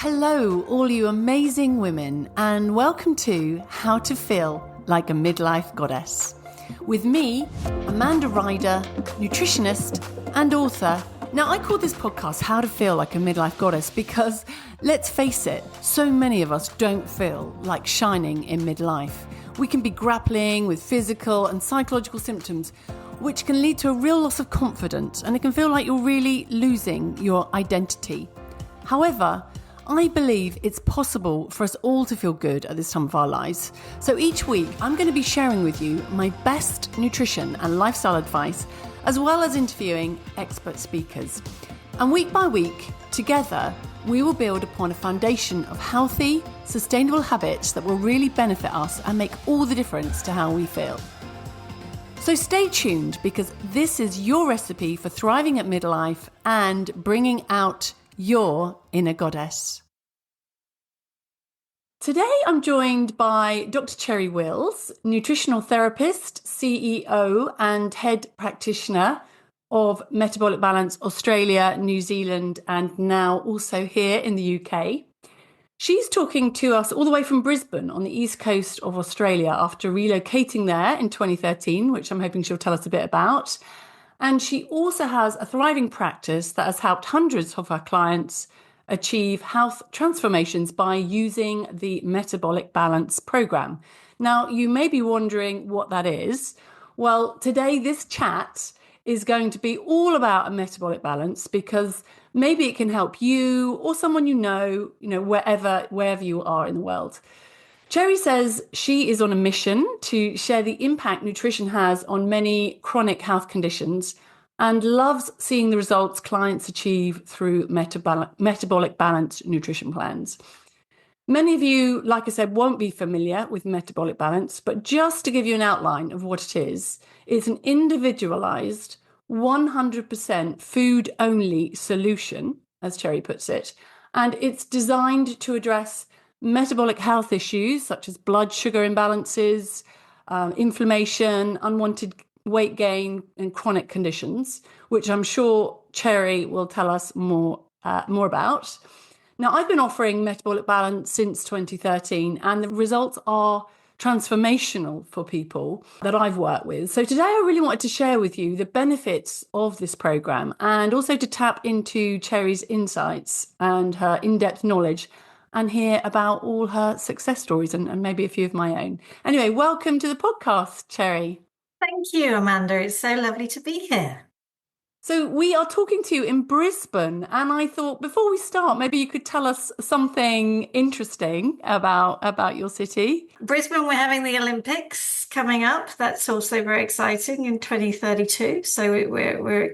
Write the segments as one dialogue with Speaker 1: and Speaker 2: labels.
Speaker 1: Hello, all you amazing women, and welcome to How to Feel Like a Midlife Goddess. With me, Amanda Ryder, nutritionist and author. Now, I call this podcast How to Feel Like a Midlife Goddess because, let's face it, so many of us don't feel like shining in midlife. We can be grappling with physical and psychological symptoms, which can lead to a real loss of confidence, and it can feel like you're really losing your identity. However, I believe it's possible for us all to feel good at this time of our lives. So each week, I'm going to be sharing with you my best nutrition and lifestyle advice, as well as interviewing expert speakers. And week by week, together, we will build upon a foundation of healthy, sustainable habits that will really benefit us and make all the difference to how we feel. So stay tuned, because this is your recipe for thriving at midlife and bringing out your inner goddess. Today I'm joined by Dr. Cherry Wills, nutritional therapist, CEO and head practitioner of Metabolic Balance Australia, New Zealand, and now also here in the UK. She's talking to us all the way from Brisbane on the east coast of Australia after relocating there in 2013, which I'm hoping she'll tell us a bit about. And she also has a thriving practice that has helped hundreds of her clients achieve health transformations by using the Metabolic Balance program. Now, you may be wondering what that is. Well, today this chat is going to be all about a metabolic balance, because maybe it can help you or someone you know, wherever you are in the world. Cherry says she is on a mission to share the impact nutrition has on many chronic health conditions and loves seeing the results clients achieve through metabolic balance nutrition plans. Many of you, like I said, won't be familiar with metabolic balance, but just to give you an outline of what it is, it's an individualized 100% food-only solution, as Cherry puts it, and it's designed to address metabolic health issues such as blood sugar imbalances, inflammation, unwanted weight gain, and chronic conditions, which I'm sure Cherry will tell us more about. Now, I've been offering Metabolic Balance since 2013, and the results are transformational for people that I've worked with. So today I really wanted to share with you the benefits of this program, and also to tap into Cherry's insights and her in-depth knowledge, and hear about all her success stories and maybe a few of my own. Anyway, welcome to the podcast, Cherry.
Speaker 2: Thank you, Amanda. It's so lovely to be here.
Speaker 1: So we are talking to you in Brisbane, and I thought before we start, maybe you could tell us something interesting about your city.
Speaker 2: Brisbane, we're having the Olympics coming up. That's also very exciting in 2032. So we're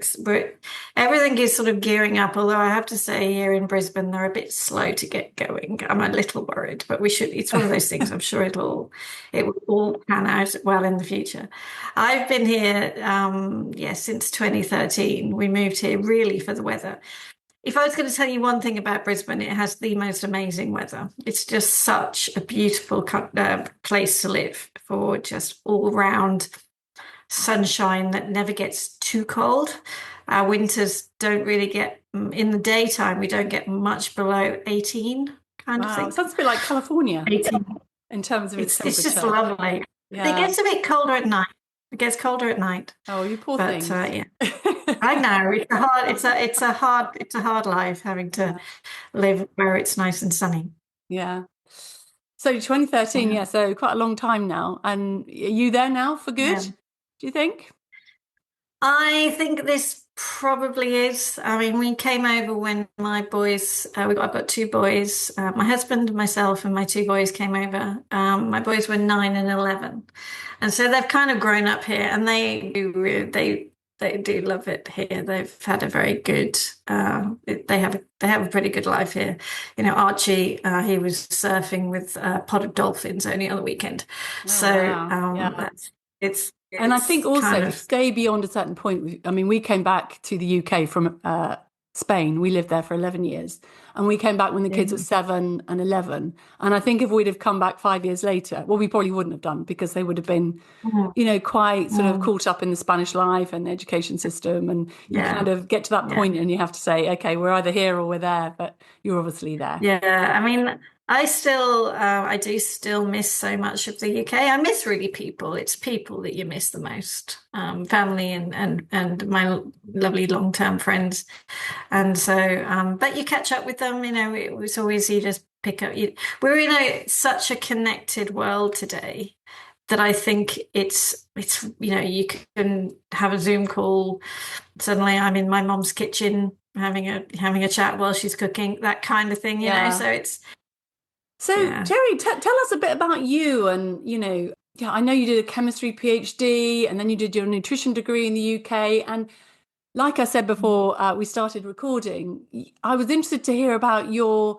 Speaker 2: everything is sort of gearing up. Although I have to say, here in Brisbane, they're a bit slow to get going. I'm a little worried, but we should. It's one of those things. I'm sure it will all pan out well in the future. I've been here, since 2013. We moved here really for the weather. If I was going to tell you one thing about Brisbane, it has the most amazing weather. It's just such a beautiful place to live, for just all-round sunshine that never gets too cold. Our winters don't really get, in the daytime, we don't get much below 18 kind of thing.
Speaker 1: It sounds a bit like California
Speaker 2: 18.
Speaker 1: In terms of its temperature.
Speaker 2: It's just lovely.
Speaker 1: Yeah.
Speaker 2: It gets a bit colder at night. It gets colder at night.
Speaker 1: Oh, you poor things.
Speaker 2: Yeah. I know it's a hard life having to live where it's nice and sunny.
Speaker 1: Yeah. So 2013, so quite a long time now. And are you there now for good? Yeah. Do you think?
Speaker 2: I think this probably is. I mean, we came over when my boys, I've got two boys, my husband, myself, and my two boys came over. My boys were 9 and 11. And so they've kind of grown up here, and they do love it here. They've had a very good, they have a pretty good life here. You know, Archie, he was surfing with a pod of dolphins only on the weekend.
Speaker 1: And I think also to stay beyond a certain point, I mean, we came back to the UK from Spain. We lived there for 11 years. And we came back when the kids were
Speaker 2: Yeah.
Speaker 1: 7 and 11. And I think if we'd have come back 5 years later, well, we probably wouldn't have done because they would have been,
Speaker 2: Mm,
Speaker 1: quite sort of
Speaker 2: mm,
Speaker 1: caught up in the Spanish life and the education system. And you kind
Speaker 2: yeah.
Speaker 1: of get to that
Speaker 2: Yeah.
Speaker 1: point and you have to say, okay, we're either here or we're there, but you're obviously there.
Speaker 2: Yeah, I mean, I do still miss so much of the UK. I miss really people. It's people that you miss the most, family and my lovely long-term friends. And so, but you catch up with them. It was always you just pick up. We're in such a connected world today that I think it's you can have a Zoom call. Suddenly, I'm in my mom's kitchen having a chat while she's cooking, that kind of thing.
Speaker 1: Yeah.
Speaker 2: So it's
Speaker 1: So,
Speaker 2: yeah.
Speaker 1: Terry, tell us a bit about you. And, yeah, I know you did a chemistry PhD and then you did your nutrition degree in the UK. And like I said before, we started recording, I was interested to hear about your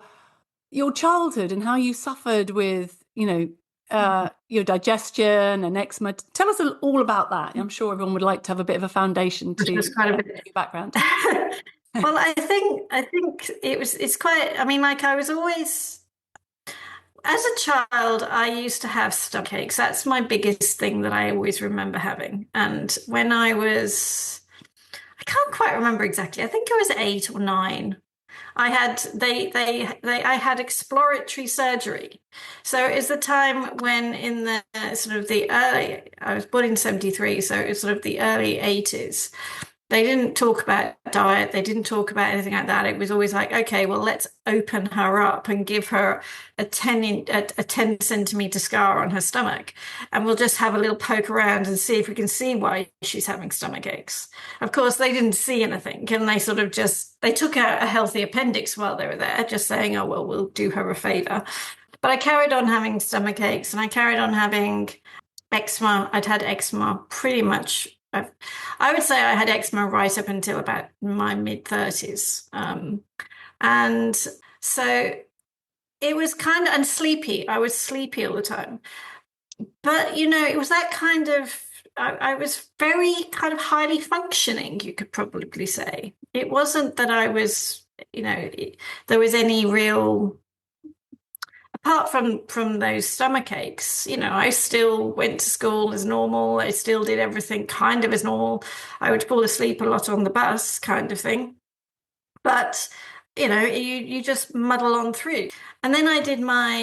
Speaker 1: childhood and how you suffered with, your digestion and eczema. Tell us all about that. I'm sure everyone would like to have a bit of a foundation
Speaker 2: Which was
Speaker 1: to
Speaker 2: quite a bit.
Speaker 1: your background.
Speaker 2: Well, I think it's quite. I mean, like I was always as a child, I used to have stomach aches. That's my biggest thing that I always remember having. And when I can't quite remember exactly. I think I was 8 or 9. I had I had exploratory surgery. So it was the time when in the sort of the early, I was born in 73, so it was sort of the early 80s. They didn't talk about diet. They didn't talk about anything like that. It was always like, okay, well, let's open her up and give her a 10 centimeter scar on her stomach. And we'll just have a little poke around and see if we can see why she's having stomach aches. Of course, they didn't see anything. And they sort of they took out a healthy appendix while they were there, just saying, oh, well, we'll do her a favor. But I carried on having stomach aches and I carried on having eczema. I'd had eczema pretty much. I would say I had eczema right up until about my mid 30s. And so it was kind of, and sleepy. I was sleepy all the time. But, it was that kind of, I was very kind of highly functioning, you could probably say. It wasn't that I was, there was any real apart from those stomach aches, I still went to school as normal. I still did everything kind of as normal. I would fall asleep a lot on the bus, kind of thing. But you just muddle on through. And then I did my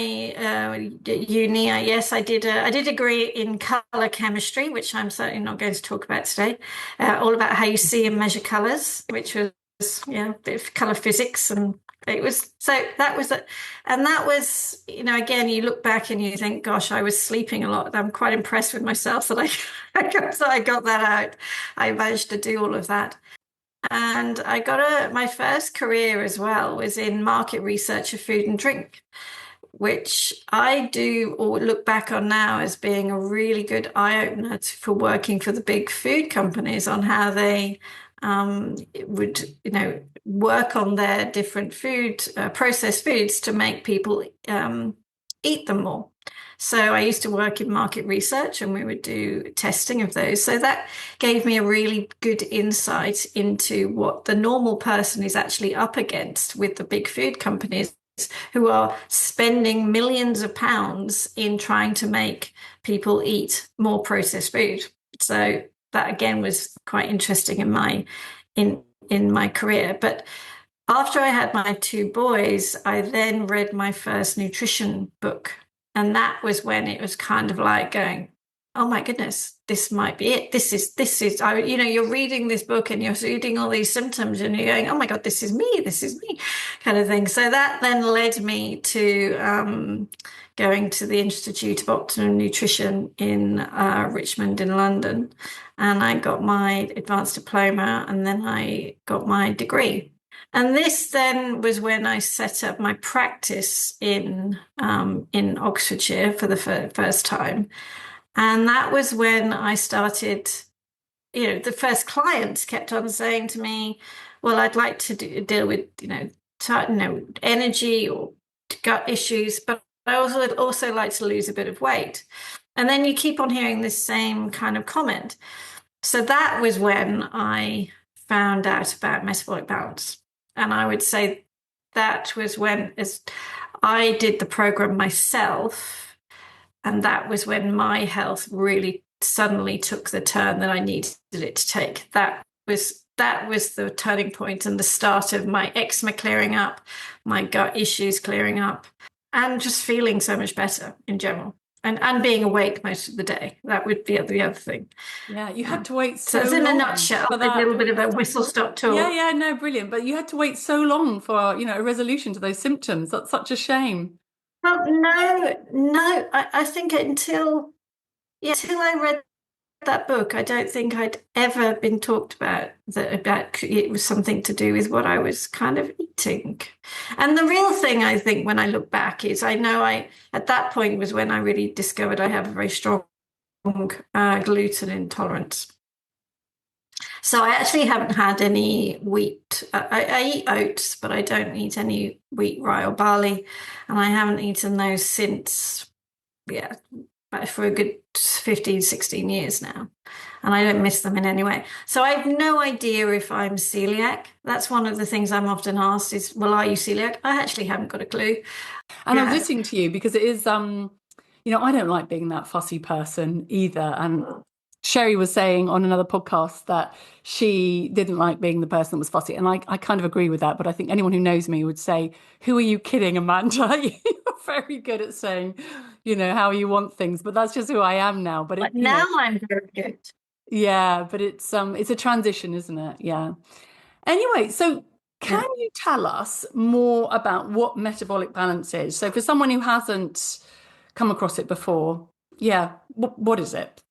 Speaker 2: uni. Yes, I did a degree in color chemistry, which I'm certainly not going to talk about today. All about how you see and measure colors, which was yeah, a bit of color physics, and it was so that was it. And that was, again, you look back and you think, gosh, I was sleeping a lot. I'm quite impressed with myself that I got that out. I managed to do all of that. And I got my first career as well was in market research of food and drink, which I do or look back on now as being a really good eye opener for working for the big food companies on how they would, work on their different processed foods to make people eat them more. So I used to work in market research and we would do testing of those. So that gave me a really good insight into what the normal person is actually up against with the big food companies who are spending millions of pounds in trying to make people eat more processed food. So that again was quite interesting in my career. But after I had my 2 boys, I then read my first nutrition book. And that was when it was kind of like going, oh my goodness, this might be it. You're reading this book and you're reading all these symptoms and you're going, oh my God, this is me, kind of thing. So that then led me to going to the Institute of Optimum Nutrition in Richmond in London. And I got my advanced diploma and then I got my degree. And this then was when I set up my practice in Oxfordshire for the first time. And that was when I started, the first clients kept on saying to me, well, I'd like to deal with, energy or gut issues, but I also like to lose a bit of weight. And then you keep on hearing this same kind of comment. So that was when I found out about metabolic balance. And I would say that was when, as I did the program myself, and that was when my health really suddenly took the turn that I needed it to take. That was the turning point and the start of my eczema clearing up, my gut issues clearing up, and just feeling so much better in general. And being awake most of the day. That would be the other thing.
Speaker 1: Yeah, you had to wait
Speaker 2: So
Speaker 1: so
Speaker 2: it's in a
Speaker 1: long
Speaker 2: nutshell,
Speaker 1: for
Speaker 2: a
Speaker 1: that.
Speaker 2: little bit of a whistle-stop
Speaker 1: Yeah,
Speaker 2: tour.
Speaker 1: yeah, no, brilliant. But you had to wait so long for, a resolution to those symptoms. That's such a shame.
Speaker 2: Well, no, no. I think until I read that book, I don't think I'd ever been talked about it was something to do with what I was kind of eating. And the real thing I think when I look back is I know I at that point was when I really discovered I have a very strong gluten intolerance. So I actually haven't had any wheat. I eat oats, but I don't eat any wheat, rye, or barley, and I haven't eaten those since, yeah, for a good 15, 16 years now. And I don't miss them in any way. So I have no idea if I'm celiac. That's one of the things I'm often asked is, well, are you celiac? I actually haven't got a clue.
Speaker 1: And I was
Speaker 2: Yeah.
Speaker 1: listening to you because it is, I don't like being that fussy person either. And Sherry was saying on another podcast that she didn't like being the person that was fussy. And I kind of agree with that. But I think anyone who knows me would say, who are you kidding, Amanda? You're very good at saying, how you want things. But that's just who I am now. But
Speaker 2: But now I'm very good.
Speaker 1: yeah, but it's a transition, isn't it? Yeah. Anyway, so can
Speaker 2: Yeah.
Speaker 1: you tell us more about what metabolic balance is? So for someone who hasn't come across it before, yeah, what is it?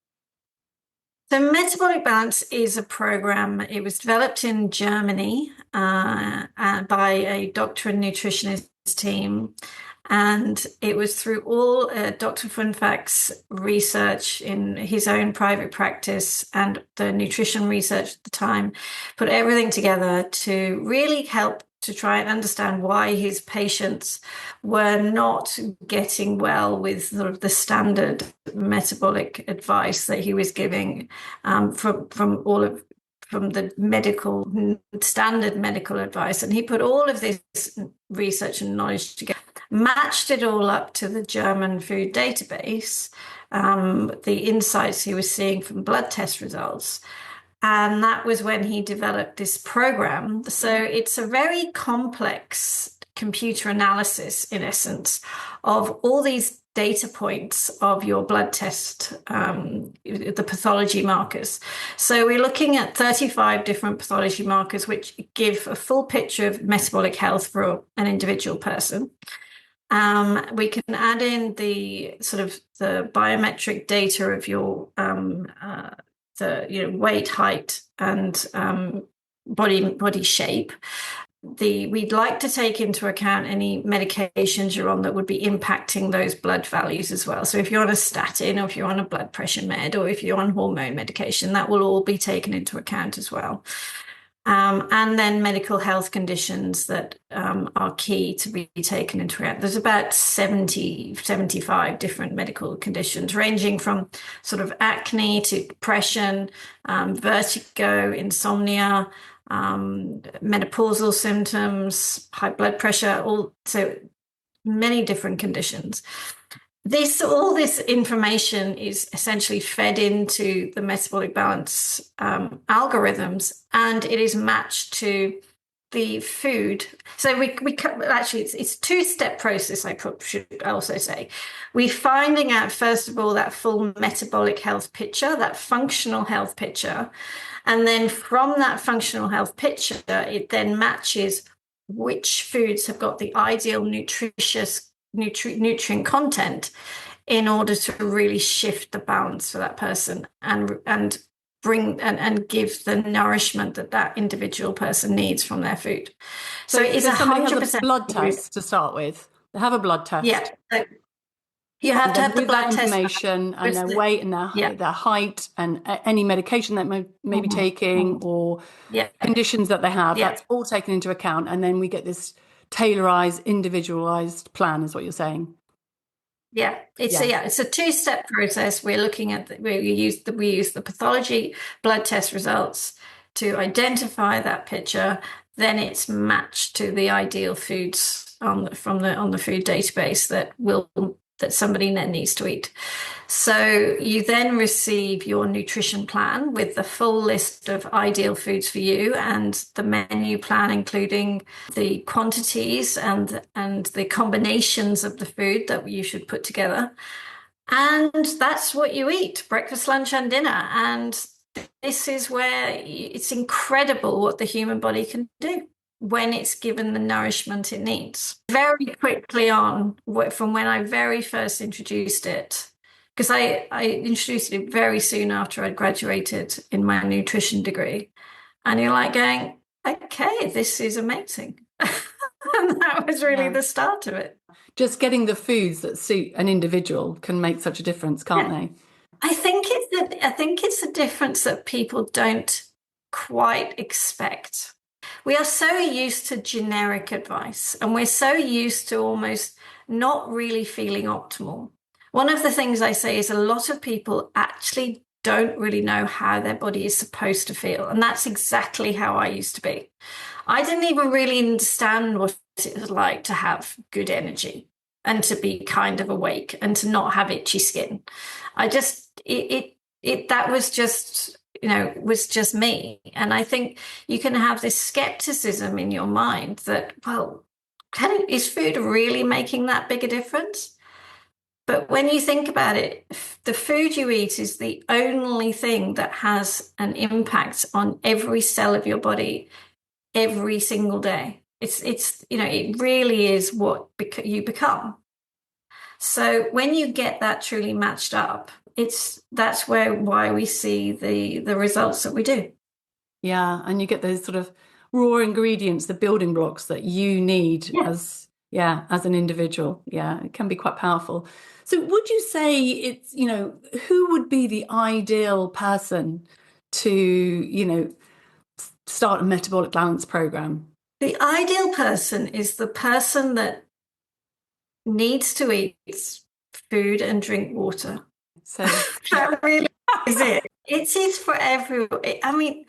Speaker 2: So Metabolic Balance is a program. It was developed in Germany by a doctor and nutritionist team. And it was through all Dr. Funfak's research in his own private practice and the nutrition research at the time, put everything together to really help to try and understand why his patients were not getting well with sort of the standard metabolic advice that he was giving from the standard medical advice. And he put all of this research and knowledge together, matched it all up to the German food database, the insights he was seeing from blood test results. And that was when he developed this program. So it's a very complex computer analysis, in essence, of all these data points of your blood test, the pathology markers. So we're looking at 35 different pathology markers, which give a full picture of metabolic health for an individual person. We can add in the sort of the biometric data of your the weight, height, and body shape. We'd like to take into account any medications you're on that would be impacting those blood values as well. So if you're on a statin, or if you're on a blood pressure med, or if you're on hormone medication, that will all be taken into account as well. And then medical health conditions that are key to be taken into account. There's about 75 different medical conditions, ranging from sort of acne to depression, vertigo, insomnia, menopausal symptoms, high blood pressure, so many different conditions. All this information is essentially fed into the metabolic balance algorithms, and it is matched to the food. So we actually it's a two-step process. Should also say, we're finding out first of all that full metabolic health picture, that functional health picture, and then from that functional health picture, it then matches which foods have got the ideal nutrient content in order to really shift the balance for that person and bring and give the nourishment that individual person needs from their food. So it is
Speaker 1: somebody has a
Speaker 2: 100%
Speaker 1: blood test to start with. They have a blood test.
Speaker 2: Yeah. So you have
Speaker 1: And
Speaker 2: to
Speaker 1: then
Speaker 2: have the
Speaker 1: with that
Speaker 2: blood test.
Speaker 1: information and their weight and
Speaker 2: Yeah.
Speaker 1: their height and any medication that may be taking or
Speaker 2: Yeah.
Speaker 1: conditions that they have,
Speaker 2: Yeah.
Speaker 1: that's all taken into account. And then we get this tailorized, individualized plan, is what you're saying.
Speaker 2: Yeah, it's a two-step process. We're looking at we use the pathology blood test results to identify that picture. then it's matched to the ideal foods on the food database that somebody needs to eat. So you then receive your nutrition plan with the full list of ideal foods for you and the menu plan, including the quantities and the combinations of the food that you should put together. And that's what you eat, breakfast, lunch, and dinner. And this is where it's incredible what the human body can do when it's given the nourishment it needs. Very quickly on, from when I very first introduced it, because I introduced it very soon after I'd graduated in my nutrition degree. And you're like going, okay, this is amazing. And that was really
Speaker 1: Yeah.
Speaker 2: the start of it.
Speaker 1: Just getting the foods that suit an individual can make such a difference, can't
Speaker 2: Yeah.
Speaker 1: they?
Speaker 2: I think it's a difference that people don't quite expect. We are so used to generic advice, and we're so used to almost not really feeling optimal. One of the things I say is a lot of people actually don't really know how their body is supposed to feel. And that's exactly how I used to be. I didn't even really understand what it was like to have good energy and to be kind of awake and to not have itchy skin. I just, that was just, was just me. And I think you can have this skepticism in your mind that, well, is food really making that big a difference? But when you think about it, the food you eat is the only thing that has an impact on every cell of your body every single day. It really is what you become. So when you get that truly matched up, that's why we see the results that we do.
Speaker 1: Yeah, and you get those sort of raw ingredients, the building blocks that you need
Speaker 2: Yeah.
Speaker 1: as an individual. Yeah, it can be quite powerful. So would you say who would be the ideal person to, start a metabolic balance program?
Speaker 2: The ideal person is the person that needs to eat food and drink water.
Speaker 1: So
Speaker 2: That really is it. It is for everyone. I mean,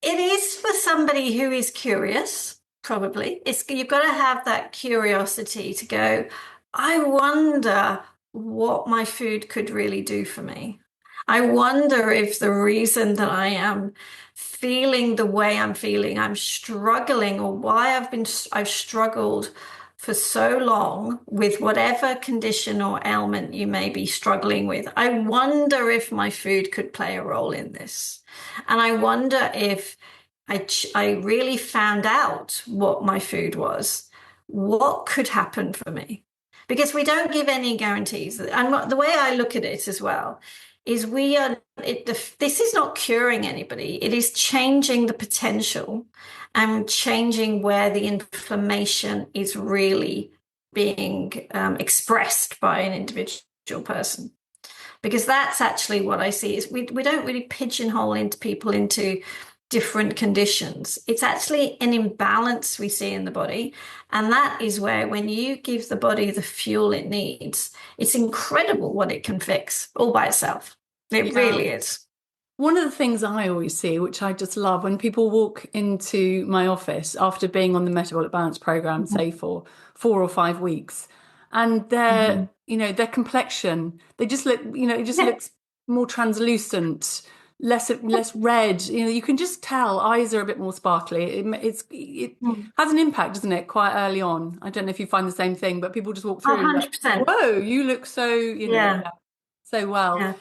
Speaker 2: it is for somebody who is curious, probably. You've got to have that curiosity to go, I wonder what my food could really do for me. I wonder if the reason that I am feeling the way I'm feeling, I'm struggling, or why I've struggled for so long with whatever condition or ailment you may be struggling with. I wonder if my food could play a role in this. And I wonder if I really found out what my food was, what could happen for me? Because we don't give any guarantees. And the way I look at it as well is this is not curing anybody. It is changing the potential and changing where the inflammation is really being expressed by an individual person. Because that's actually what I see is we don't really pigeonhole into people into different conditions. It's actually an imbalance we see in the body. And that is where when you give the body the fuel it needs, it's incredible what it can fix all by itself. It really is.
Speaker 1: one of the things I always see, which I just love, when people walk into my office after being on the metabolic balance program, say for 4 or 5 weeks, and
Speaker 2: Mhm.
Speaker 1: their complexion, they just look, it just
Speaker 2: Yeah.
Speaker 1: looks more translucent, less red. You can just tell eyes are a bit more sparkly. It
Speaker 2: Mm.
Speaker 1: has an impact, doesn't it? Quite early on. I don't know if you find the same thing, but people just walk through and like,
Speaker 2: 100%.
Speaker 1: whoa, you look so,
Speaker 2: Yeah.
Speaker 1: so well.
Speaker 2: Yeah.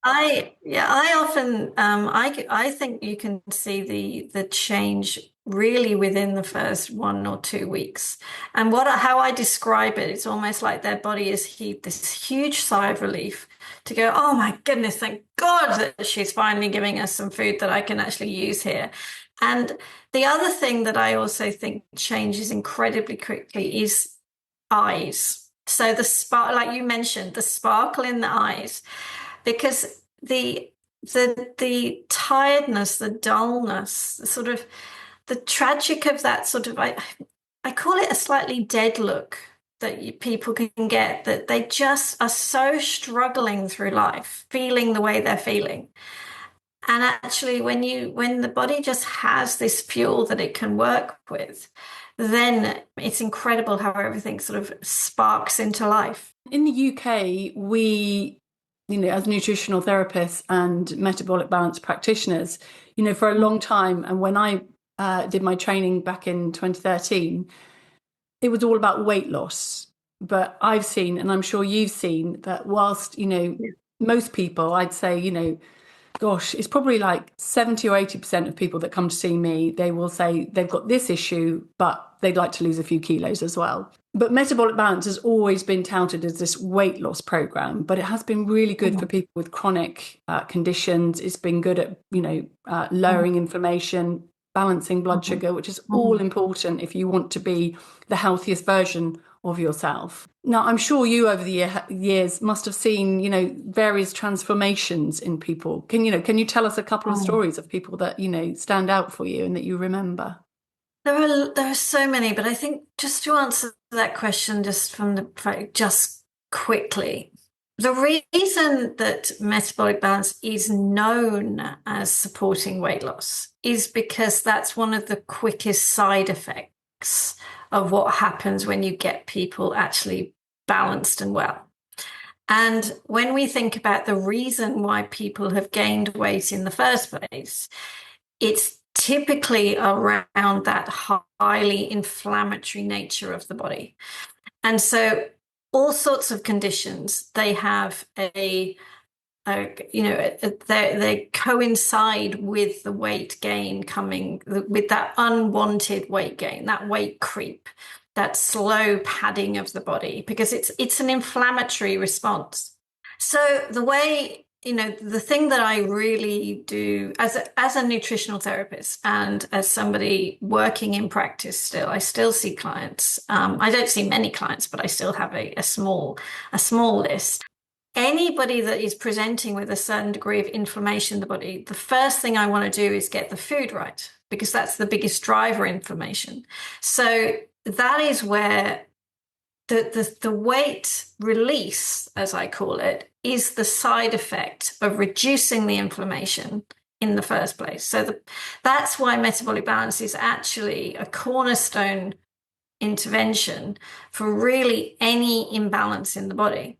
Speaker 2: I often I think you can see the change really within the first 1 or 2 weeks. And how I describe it, it's almost like their body has heaved this huge sigh of relief to go, oh my goodness, thank God that she's finally giving us some food that I can actually use here. And the other thing that I also think changes incredibly quickly is eyes. So the spark, like you mentioned, the sparkle in the eyes, because the tiredness, the dullness, the sort of the tragic of that sort of I call it a slightly dead look that people can get, that they just are so struggling through life, feeling the way they're feeling. And actually, when the body just has this fuel that it can work with, then it's incredible how everything sort of sparks into life.
Speaker 1: In the UK, we, as nutritional therapists and metabolic balance practitioners, for a long time, and when I did my training back in 2013, it was all about weight loss. But I've seen, and I'm sure you've seen, that whilst,
Speaker 2: Yeah.
Speaker 1: most people, I'd say, gosh, it's probably like 70 or 80% of people that come to see me, they will say they've got this issue, but they'd like to lose a few kilos as well. But Metabolic Balance has always been touted as this weight loss program, but it has been really good for
Speaker 2: Mhm.
Speaker 1: people with chronic conditions. It's been good at, lowering inflammation, balancing blood
Speaker 2: Mhm.
Speaker 1: sugar, which is all
Speaker 2: Mhm.
Speaker 1: important if you want to be the healthiest version of yourself. Now, I'm sure you over the years must have seen, various transformations in people. Can you tell us a couple of
Speaker 2: Mhm.
Speaker 1: stories of people that, stand out for you and that you remember?
Speaker 2: There are so many, but I think just to answer that question, just from just quickly, the reason that metabolic balance is known as supporting weight loss is because that's one of the quickest side effects of what happens when you get people actually balanced and well. And when we think about the reason why people have gained weight in the first place, it's typically around that highly inflammatory nature of the body. And so all sorts of conditions, they have they coincide with the weight gain coming, with that unwanted weight gain, that weight creep, that slow padding of the body, because it's an inflammatory response. So the way, the thing that I really do as a nutritional therapist and as somebody working in practice still, I still see clients. I don't see many clients, but I still have a small list. Anybody that is presenting with a certain degree of inflammation in the body, the first thing I want to do is get the food right because that's the biggest driver inflammation. So that is where the weight release, as I call it, is the side effect of reducing the inflammation in the first place. So that's why metabolic balance is actually a cornerstone intervention for really any imbalance in the body.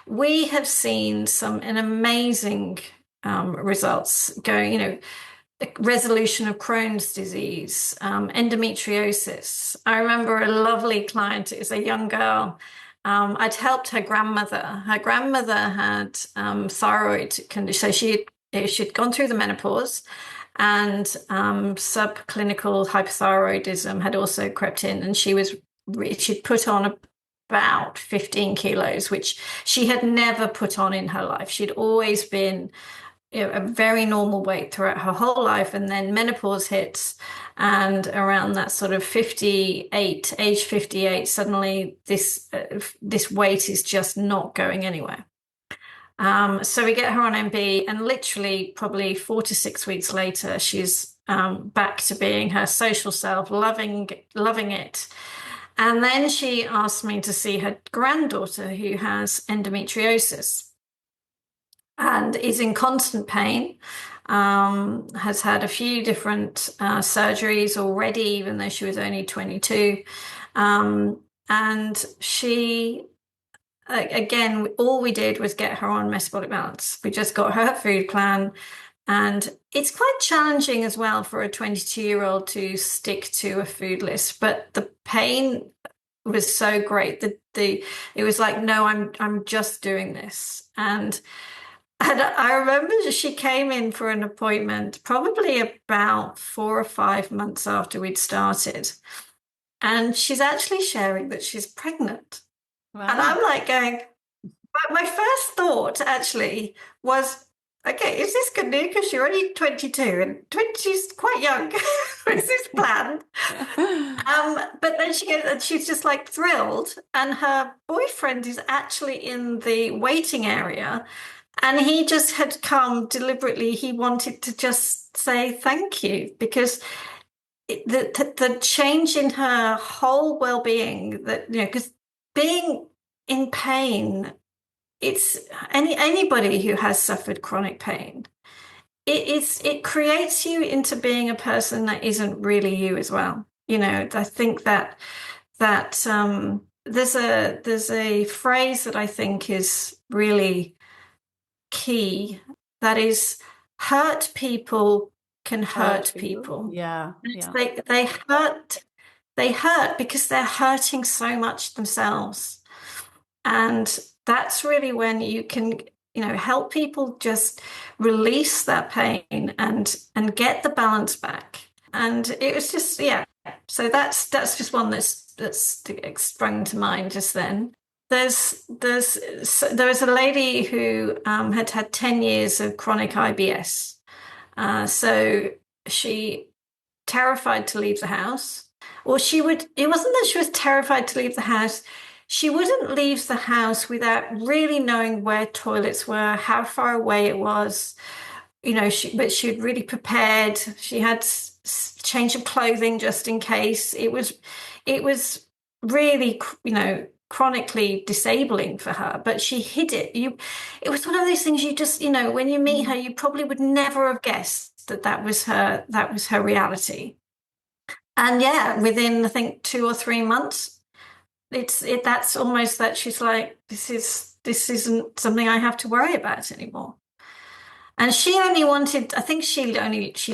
Speaker 2: We have seen an amazing results going, resolution of Crohn's disease, endometriosis. I remember a lovely client, it was a young girl. I'd helped her grandmother. Her grandmother had thyroid condition. So she'd gone through the menopause and subclinical hypothyroidism had also crept in, and she'd put on about 15 kilos, which she had never put on in her life. She'd always been a very normal weight throughout her whole life, and then menopause hits, and around that sort of 58, age 58, suddenly this weight is just not going anywhere. So we get her on MB, and literally probably 4 to 6 weeks later, she's back to being her social self, loving it. And then she asked me to see her granddaughter who has endometriosis and is in constant pain, has had a few different surgeries already, even though she was only 22. And she, again, all we did was get her on metabolic balance. We just got her food plan. And it's quite challenging as well for a 22-year-old to stick to a food list. But the pain was so great that it was like, no, I'm just doing this. And I remember she came in for an appointment probably about 4 or 5 months after we'd started. And she's actually sharing that she's pregnant. And
Speaker 1: Wow.
Speaker 2: I'm like going, but my first thought actually was, okay, is this good news? Because you're only 22 and 20 is quite young. Is this planned? But then she goes, and she's just like thrilled. And her boyfriend is actually in the waiting area. And he just had come deliberately. He wanted to just say thank you because the change in her whole well-being that, because being in pain, it's anybody who has suffered chronic pain it creates you into being a person that isn't really you as well. I think that there's a phrase that I think is really key, that is, hurt people can
Speaker 1: Hurt
Speaker 2: hurt
Speaker 1: people.
Speaker 2: people.
Speaker 1: Yeah,
Speaker 2: It's
Speaker 1: yeah.
Speaker 2: they hurt because they're hurting so much themselves. And that's really when you can, help people just release that pain and get the balance back. And it was just, yeah. So that's just one that's sprung to mind just then. There was a lady who had had 10 years of chronic IBS. So she terrified to leave the house. Or it wasn't that she was terrified to leave the house. She wouldn't leave the house without really knowing where toilets were, how far away it was. But she'd really prepared. She had change of clothing just in case. It was really, chronically disabling for her, but she hid it. It was one of those things you just, when you meet her,
Speaker 1: Mm.
Speaker 2: you probably would never have guessed that was her reality. And yeah, within I think 2 or 3 months, that's almost that she's like, this isn't something I have to worry about anymore. And she only wanted, I think she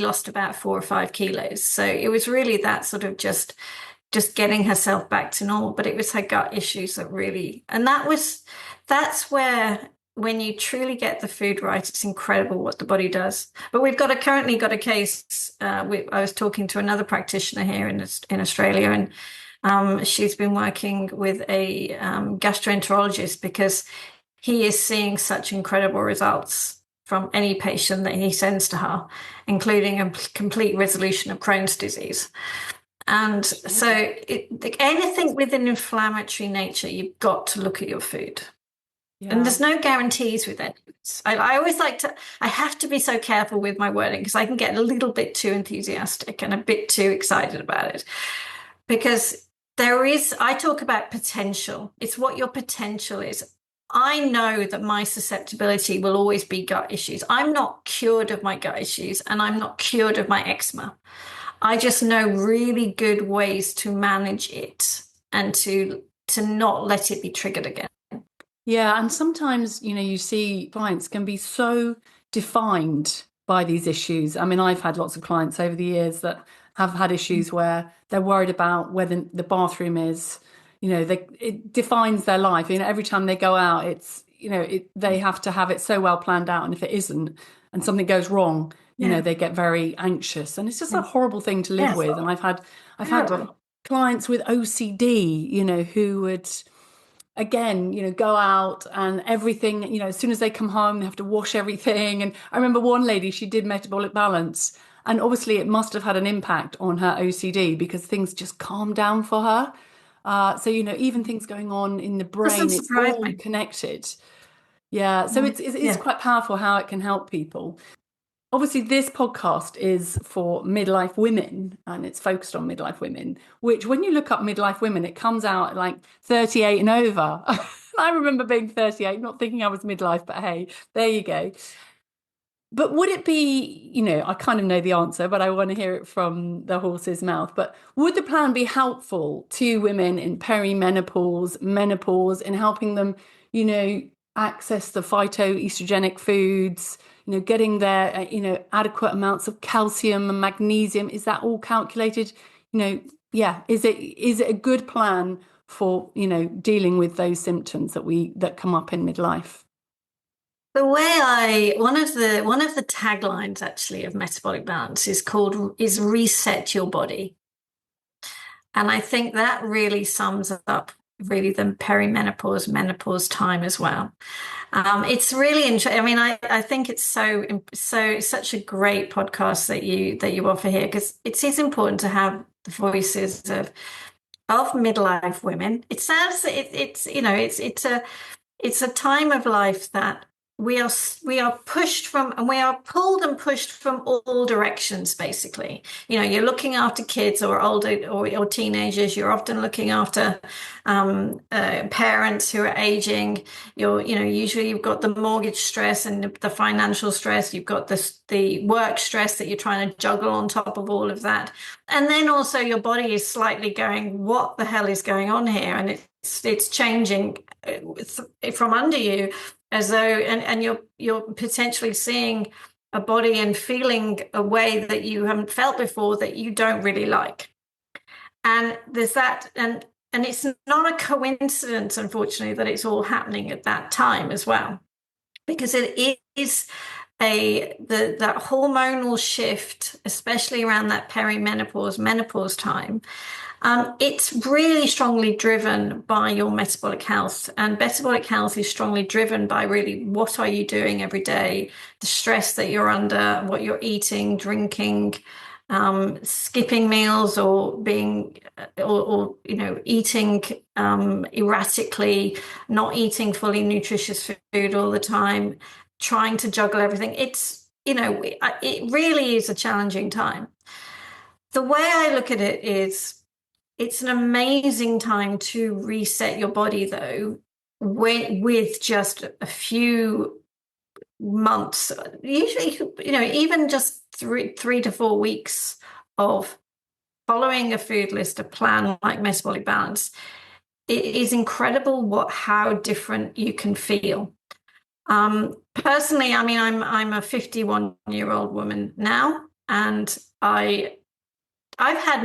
Speaker 2: lost about 4 or 5 kilos. So it was really that sort of just getting herself back to normal. But it was her gut issues that really, and that's where, when you truly get the food right, it's incredible what the body does. But we've currently got a case. I was talking to another practitioner here in Australia, and she's been working with a gastroenterologist because he is seeing such incredible results from any patient that he sends to her, including a complete resolution of Crohn's disease. And so,
Speaker 1: Oh,
Speaker 2: anything with an inflammatory nature, you've got to look at your food. And
Speaker 1: yeah.
Speaker 2: there's no guarantees with it. I always I have to be so careful with my wording because I can get a little bit too enthusiastic and a bit too excited about it. Because I talk about potential. It's what your potential is. I know that my susceptibility will always be gut issues. I'm not cured of my gut issues and I'm not cured of my eczema. I just know really good ways to manage it and to not let it be triggered again.
Speaker 1: Yeah, and sometimes, you see clients can be so defined by these issues. I mean, I've had lots of clients over the years that have had issues where they're worried about whether the bathroom is, it defines their life. Every time they go out, they have to have it so well planned out. And if it isn't, and something goes wrong,
Speaker 2: Yeah.
Speaker 1: they get very anxious. And it's just a horrible thing to live
Speaker 2: Yes.
Speaker 1: with. And I've had
Speaker 2: Terrible.
Speaker 1: clients with OCD, who would again, go out and everything, as soon as they come home, they have to wash everything. And I remember one lady, she did metabolic balance. And obviously, it must have had an impact on her OCD because things just calmed down for her. So, even things going on in the
Speaker 2: Doesn't
Speaker 1: brain, it's
Speaker 2: surprise
Speaker 1: all
Speaker 2: me.
Speaker 1: connected. Yeah. So it's
Speaker 2: Yeah.
Speaker 1: quite powerful how it can help people. Obviously, this podcast is for midlife women and it's focused on midlife women, which when you look up midlife women, it comes out like 38 and over. I remember being 38, not thinking I was midlife, but hey, there you go. But would it be, I kind of know the answer, but I want to hear it from the horse's mouth. But would the plan be helpful to women in perimenopause, menopause, in helping them, you know, access the phytoestrogenic foods, getting their, adequate amounts of calcium and magnesium? Is that all calculated? Yeah. Is it a good plan for, dealing with those symptoms that come up in midlife?
Speaker 2: One of the taglines actually of Metabolic Balance is reset your body. And I think that really sums up really the perimenopause, menopause time as well. It's really interesting. I mean, I think it's such a great podcast that you offer here because it is important to have the voices of midlife women. It sounds it's a time of life that we are pushed from and we are pulled and pushed from all directions, basically. You're looking after kids or older or teenagers. You're often looking after parents who are aging. Usually you've got the mortgage stress and the financial stress. You've got the work stress that you're trying to juggle on top of all of that. And then also your body is slightly going, what the hell is going on here? And it's changing from under you, as though and you're potentially seeing a body and feeling a way that you haven't felt before that you don't really like. And there's that, and it's not a coincidence, unfortunately, that it's all happening at that time as well, because it is that hormonal shift, especially around that menopause time. It's really strongly driven by your metabolic health, and metabolic health is strongly driven by really what are you doing every day, the stress that you're under, what you're eating, drinking, skipping meals, or eating erratically, not eating fully nutritious food all the time, trying to juggle everything. It really is a challenging time. The way I look at it is, it's an amazing time to reset your body, though, with just a few months, usually, even just three to 4 weeks of following a food list, a plan like Metabolic Balance. It is incredible how different you can feel. Personally, I mean, I'm a 51-year-old woman now, and I've had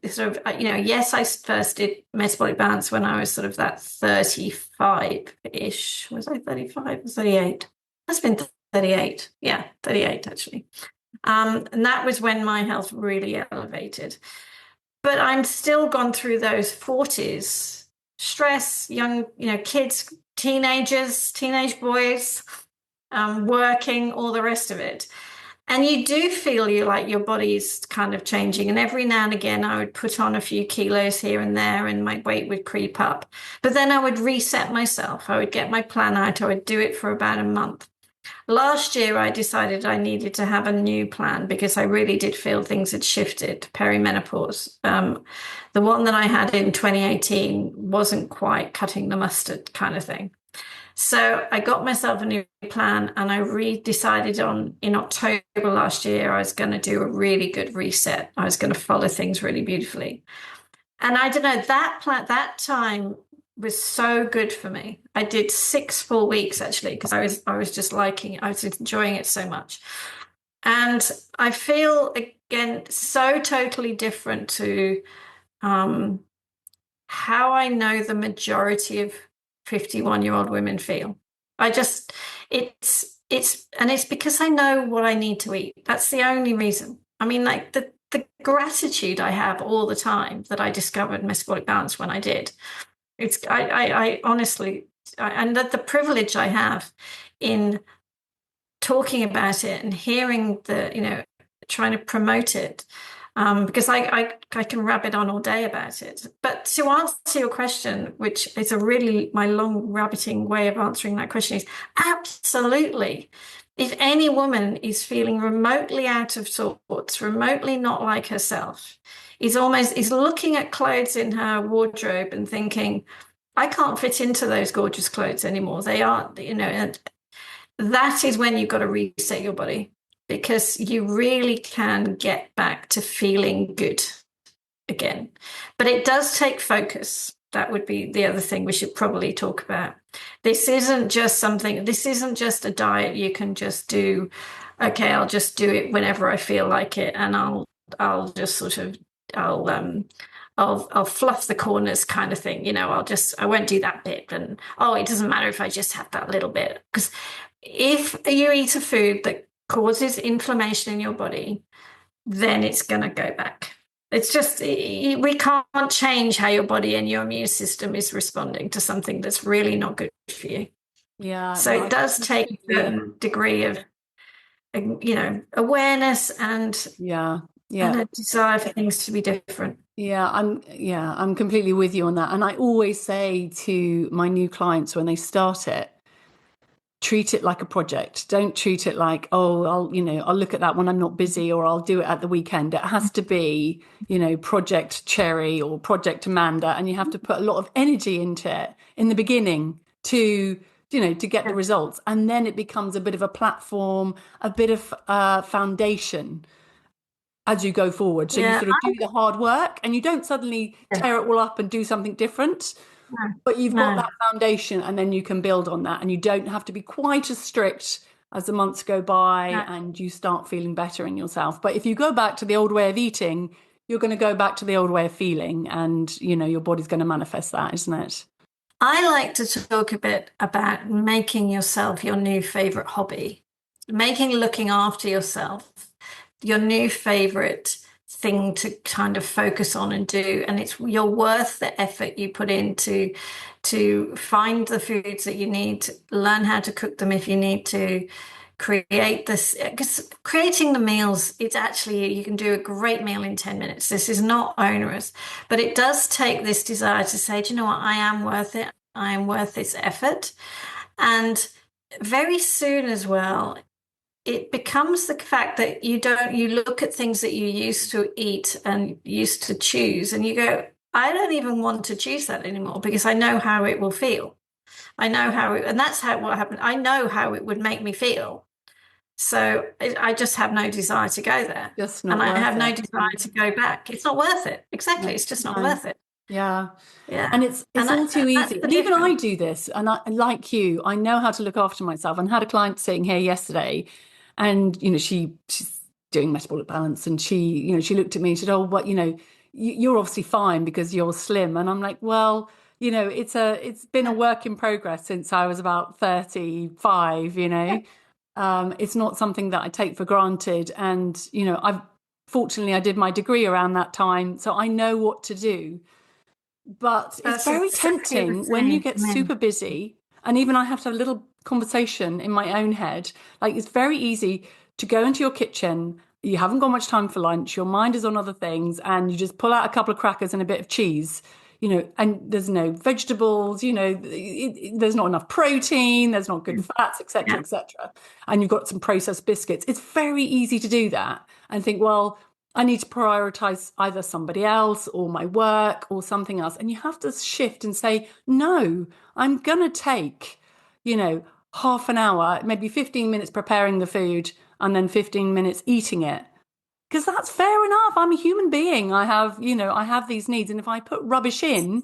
Speaker 2: sort of, yes, I first did Metabolic Balance when I was sort of that 35-ish. Was I 35 or 38? That's been 38. Yeah, 38 actually. And that was when my health really elevated. But I'm still gone through those 40s, stress, young, kids, teenagers, teenage boys, working, all the rest of it. And you do feel like your body's kind of changing. And every now and again, I would put on a few kilos here and there and my weight would creep up. But then I would reset myself. I would get my plan out. I would do it for about a month. Last year, I decided I needed to have a new plan because I really did feel things had shifted, perimenopause. The one that I had in 2018 wasn't quite cutting the mustard kind of thing. So I got myself a new plan, and I decided in October last year, I was going to do a really good reset. I was going to follow things really beautifully. And I don't know, that time was so good for me. I did 6 full weeks actually, because I was just liking it. I was enjoying it so much. And I feel again so totally different to how I know the majority of 51-year-old women feel. It's because I know what I need to eat. That's the only reason. I mean, like the gratitude I have all the time that I discovered Metabolic Balance when I did. I honestly, and the privilege I have in talking about it and hearing trying to promote it. Because I can rabbit on all day about it. But to answer your question, which is my long rabbiting way of answering that question, is absolutely. If any woman is feeling remotely out of sorts, remotely not like herself, is looking at clothes in her wardrobe and thinking, I can't fit into those gorgeous clothes anymore. They aren't, and that is when you've got to reset your body, because you really can get back to feeling good again. But it does take focus. That would be the other thing we should probably talk about. This isn't just a diet you can just do. Okay, I'll just do it whenever I feel like it, and I'll just sort of, I'll fluff the corners kind of thing. I won't do that bit. And, oh, it doesn't matter if I just have that little bit. Because if you eat a food that causes inflammation in your body, then it's going to go back. It's just, we can't change how your body and your immune system is responding to something that's really not good for you.
Speaker 1: Yeah.
Speaker 2: So it does take a degree of, awareness and a desire for things to be different.
Speaker 1: I'm completely with you on that. And I always say to my new clients when they start it, treat it like a project. Don't treat it like, oh, I'll look at that when I'm not busy, or I'll do it at the weekend. It has to be, Project Cherry or Project Amanda, and you have to put a lot of energy into it in the beginning to get the results. And then it becomes a bit of a platform, a bit of foundation as you go forward. So you
Speaker 2: Yeah.
Speaker 1: sort of do the hard work and you don't suddenly tear it all up and do something different.
Speaker 2: No,
Speaker 1: But you've got
Speaker 2: no,
Speaker 1: that foundation and then you can build on that. And you don't have to be quite as strict as the months go by
Speaker 2: no.
Speaker 1: and you start feeling better in yourself. But if you go back to the old way of eating, you're going to go back to the old way of feeling. And, your body's going to manifest that, isn't it?
Speaker 2: I like to talk a bit about making yourself your new favorite hobby, making looking after yourself your new favorite thing to kind of focus on and do. And you're worth the effort you put into to find the foods that you need, learn how to cook them if you need to, create this, because creating the meals, it's actually, you can do a great meal in 10 minutes. This is not onerous, but it does take this desire to say, do you know what, I am worth it. I am worth this effort. And very soon as well, it becomes the fact that you look at things that you used to eat and used to choose, and you go, I don't even want to choose that anymore because I know how it will feel. I know and that's what happened. I know how it would make me feel. So I just have no desire to go there.
Speaker 1: Just
Speaker 2: And
Speaker 1: not
Speaker 2: I
Speaker 1: worth
Speaker 2: have no
Speaker 1: it.
Speaker 2: desire to go back. It's not worth it. Exactly.
Speaker 1: No,
Speaker 2: It's just not
Speaker 1: no.
Speaker 2: worth it.
Speaker 1: Yeah.
Speaker 2: Yeah.
Speaker 1: And it's
Speaker 2: And
Speaker 1: all too
Speaker 2: that's
Speaker 1: easy.
Speaker 2: the
Speaker 1: And even I
Speaker 2: difference.
Speaker 1: do this. And like you, I know how to look after myself. And had a client sitting here yesterday, and she's doing metabolic balance, and she looked at me and said, "Oh, what you're obviously fine because you're slim." And I'm like, "Well, it's been a work in progress since I was about 35. It's not something that I take for granted. And I've fortunately I did my degree around that time, so I know what to do." But it's
Speaker 2: That's
Speaker 1: very
Speaker 2: exactly the
Speaker 1: tempting when you
Speaker 2: same
Speaker 1: get
Speaker 2: for me.
Speaker 1: super busy, and even I have to have a little conversation in my own head. Like, it's very easy to go into your kitchen, you haven't got much time for lunch, your mind is on other things, and you just pull out a couple of crackers and a bit of cheese, and there's no vegetables, there's not enough protein, there's not good fats, etc.,
Speaker 2: Yeah.
Speaker 1: etc. And you've got some processed biscuits. It's very easy to do that and think, well, I need to prioritize either somebody else or my work or something else. And you have to shift and say, no, I'm going to take, half an hour, maybe 15 minutes preparing the food and then 15 minutes eating it. Because that's fair enough. I'm a human being. I have these needs. And if I put rubbish in,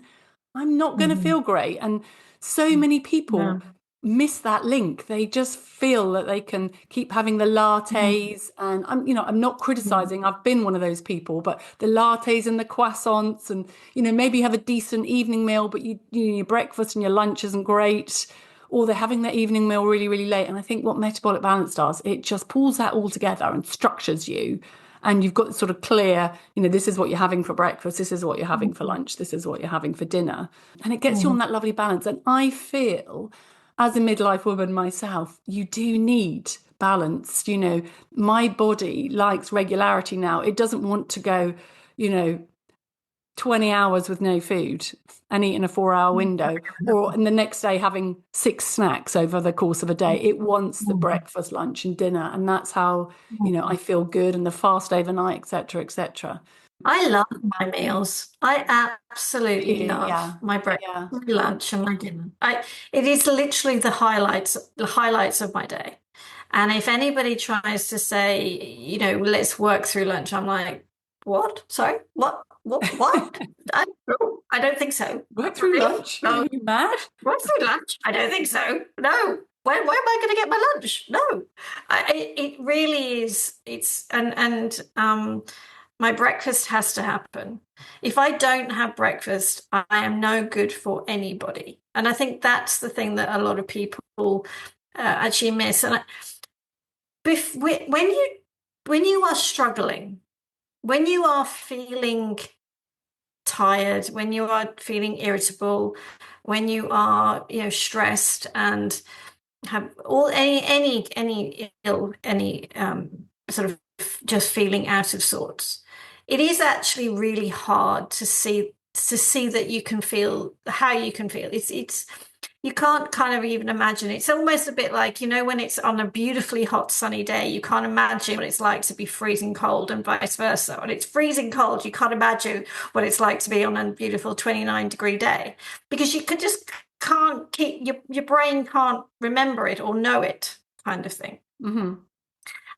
Speaker 1: I'm not going to feel
Speaker 2: Mhm.
Speaker 1: great. And so many people
Speaker 2: No.
Speaker 1: miss that link. They just feel that they can keep having the
Speaker 2: Mhm.
Speaker 1: lattes. And I'm not criticizing. I've been one of those people, but the lattes and the croissants, and maybe you have a decent evening meal, but your breakfast and your lunch isn't great. Or they're having their evening meal really, really late. And I think what Metabolic Balance does, it just pulls that all together and structures you. And you've got sort of clear, this is what you're having for breakfast, this is what you're having for
Speaker 2: Mhm.
Speaker 1: lunch, this is what you're having for dinner. And it gets you on
Speaker 2: Mhm.
Speaker 1: that lovely balance. And I feel, as a midlife woman myself, you do need balance. My body likes regularity now. It doesn't want to go, you know, 20 hours with no food and eat in a 4 hour window, or in the next day having six snacks over the course of a day. It wants the
Speaker 2: Mhm.
Speaker 1: breakfast, lunch, and dinner. And that's how, I
Speaker 2: Mhm.
Speaker 1: feel good, and the fast overnight, etc., etc.
Speaker 2: I love my meals. I absolutely love
Speaker 1: Yeah.
Speaker 2: my breakfast,
Speaker 1: Yeah.
Speaker 2: my lunch, and my dinner. It is literally the highlights of my day. And if anybody tries to say, let's work through lunch, I'm like, what? Sorry, what? What? I don't think so.
Speaker 1: Work through
Speaker 2: Really?
Speaker 1: lunch? Are
Speaker 2: No.
Speaker 1: you mad?
Speaker 2: Work through lunch? I don't think so. No. Where am I going to get my lunch? No. It really is. My breakfast has to happen. If I don't have breakfast, I am no good for anybody. And I think that's the thing that a lot of people actually miss. And when you are struggling, when you are feeling tired, when you are feeling irritable, when you are, stressed and have all any ill, any sort of just feeling out of sorts, it is actually really hard to see that you can feel how you can feel. It's you can't kind of even imagine. It's almost a bit like, when it's on a beautifully hot sunny day, you can't imagine what it's like to be freezing cold and vice versa. When it's freezing cold, you can't imagine what it's like to be on a beautiful 29-degree day because you could just can't keep your brain can't remember it or know it kind of thing.
Speaker 1: Mm-hmm.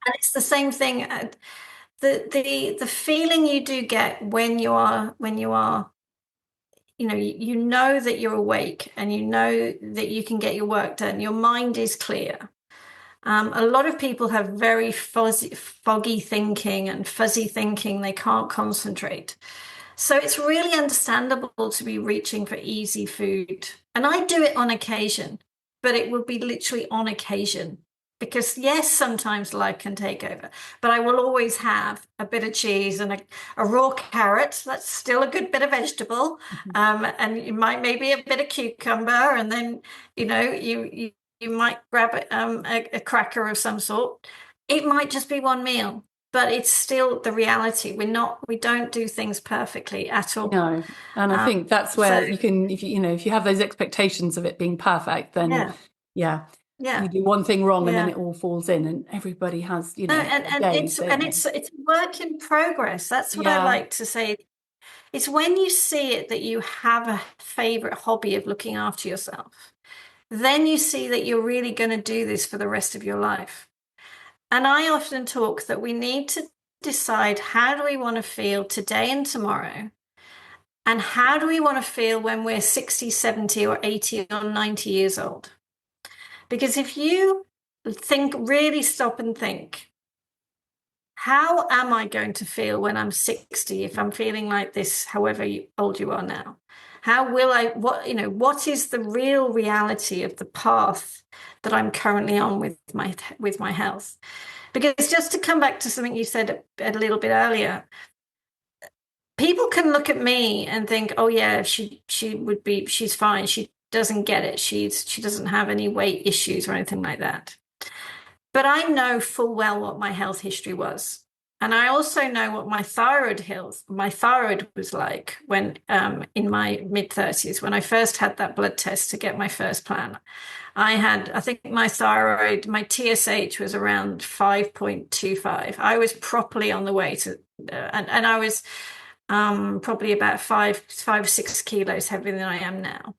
Speaker 2: And it's the same thing. The feeling you do get when you are you know that you're awake and you know that you can get your work done. Your mind is clear. A lot of people have very foggy thinking and fuzzy thinking. They can't concentrate. So it's really understandable to be reaching for easy food. And I do it on occasion, but it will be literally on occasion. Because yes, sometimes life can take over, but I will always have a bit of cheese and a raw carrot. That's still a good bit of vegetable. And you might maybe a bit of cucumber, and then you might grab a cracker of some sort. It might just be one meal, but it's still the reality. We don't do things perfectly at all.
Speaker 1: No. And I think that's
Speaker 2: So
Speaker 1: where you can, if you have those expectations of it being perfect, then
Speaker 2: yeah,
Speaker 1: yeah, you
Speaker 2: yeah,
Speaker 1: do one thing wrong and then
Speaker 2: yeah.
Speaker 1: it all falls in. And everybody has,
Speaker 2: No, and
Speaker 1: days,
Speaker 2: it's
Speaker 1: don't
Speaker 2: and
Speaker 1: they?
Speaker 2: it's a work in progress. That's what I
Speaker 1: Yeah.
Speaker 2: like to say. It's when you see it that you have a favorite hobby of looking after yourself. Then you see that you're really going to do this for the rest of your life. And I often talk that we need to decide how do we want to feel today and tomorrow, and how do we want to feel when we're 60, 70, or 80 or 90 years old. Because if you really stop and think, how am I going to feel when I'm 60 if I'm feeling like this, however old you are now? How will I, what is the real reality of the path that I'm currently on with my health? Because just to come back to something you said a little bit earlier, people can look at me and think, oh yeah, she's fine. She doesn't get it. She doesn't have any weight issues or anything like that. But I know full well what my health history was. And I also know what my thyroid was like when in my mid-30s, when I first had that blood test to get my first plan. I think my thyroid, my TSH was around 5.25. I was properly on the way to, and I was probably about 6 kilos heavier than I am now.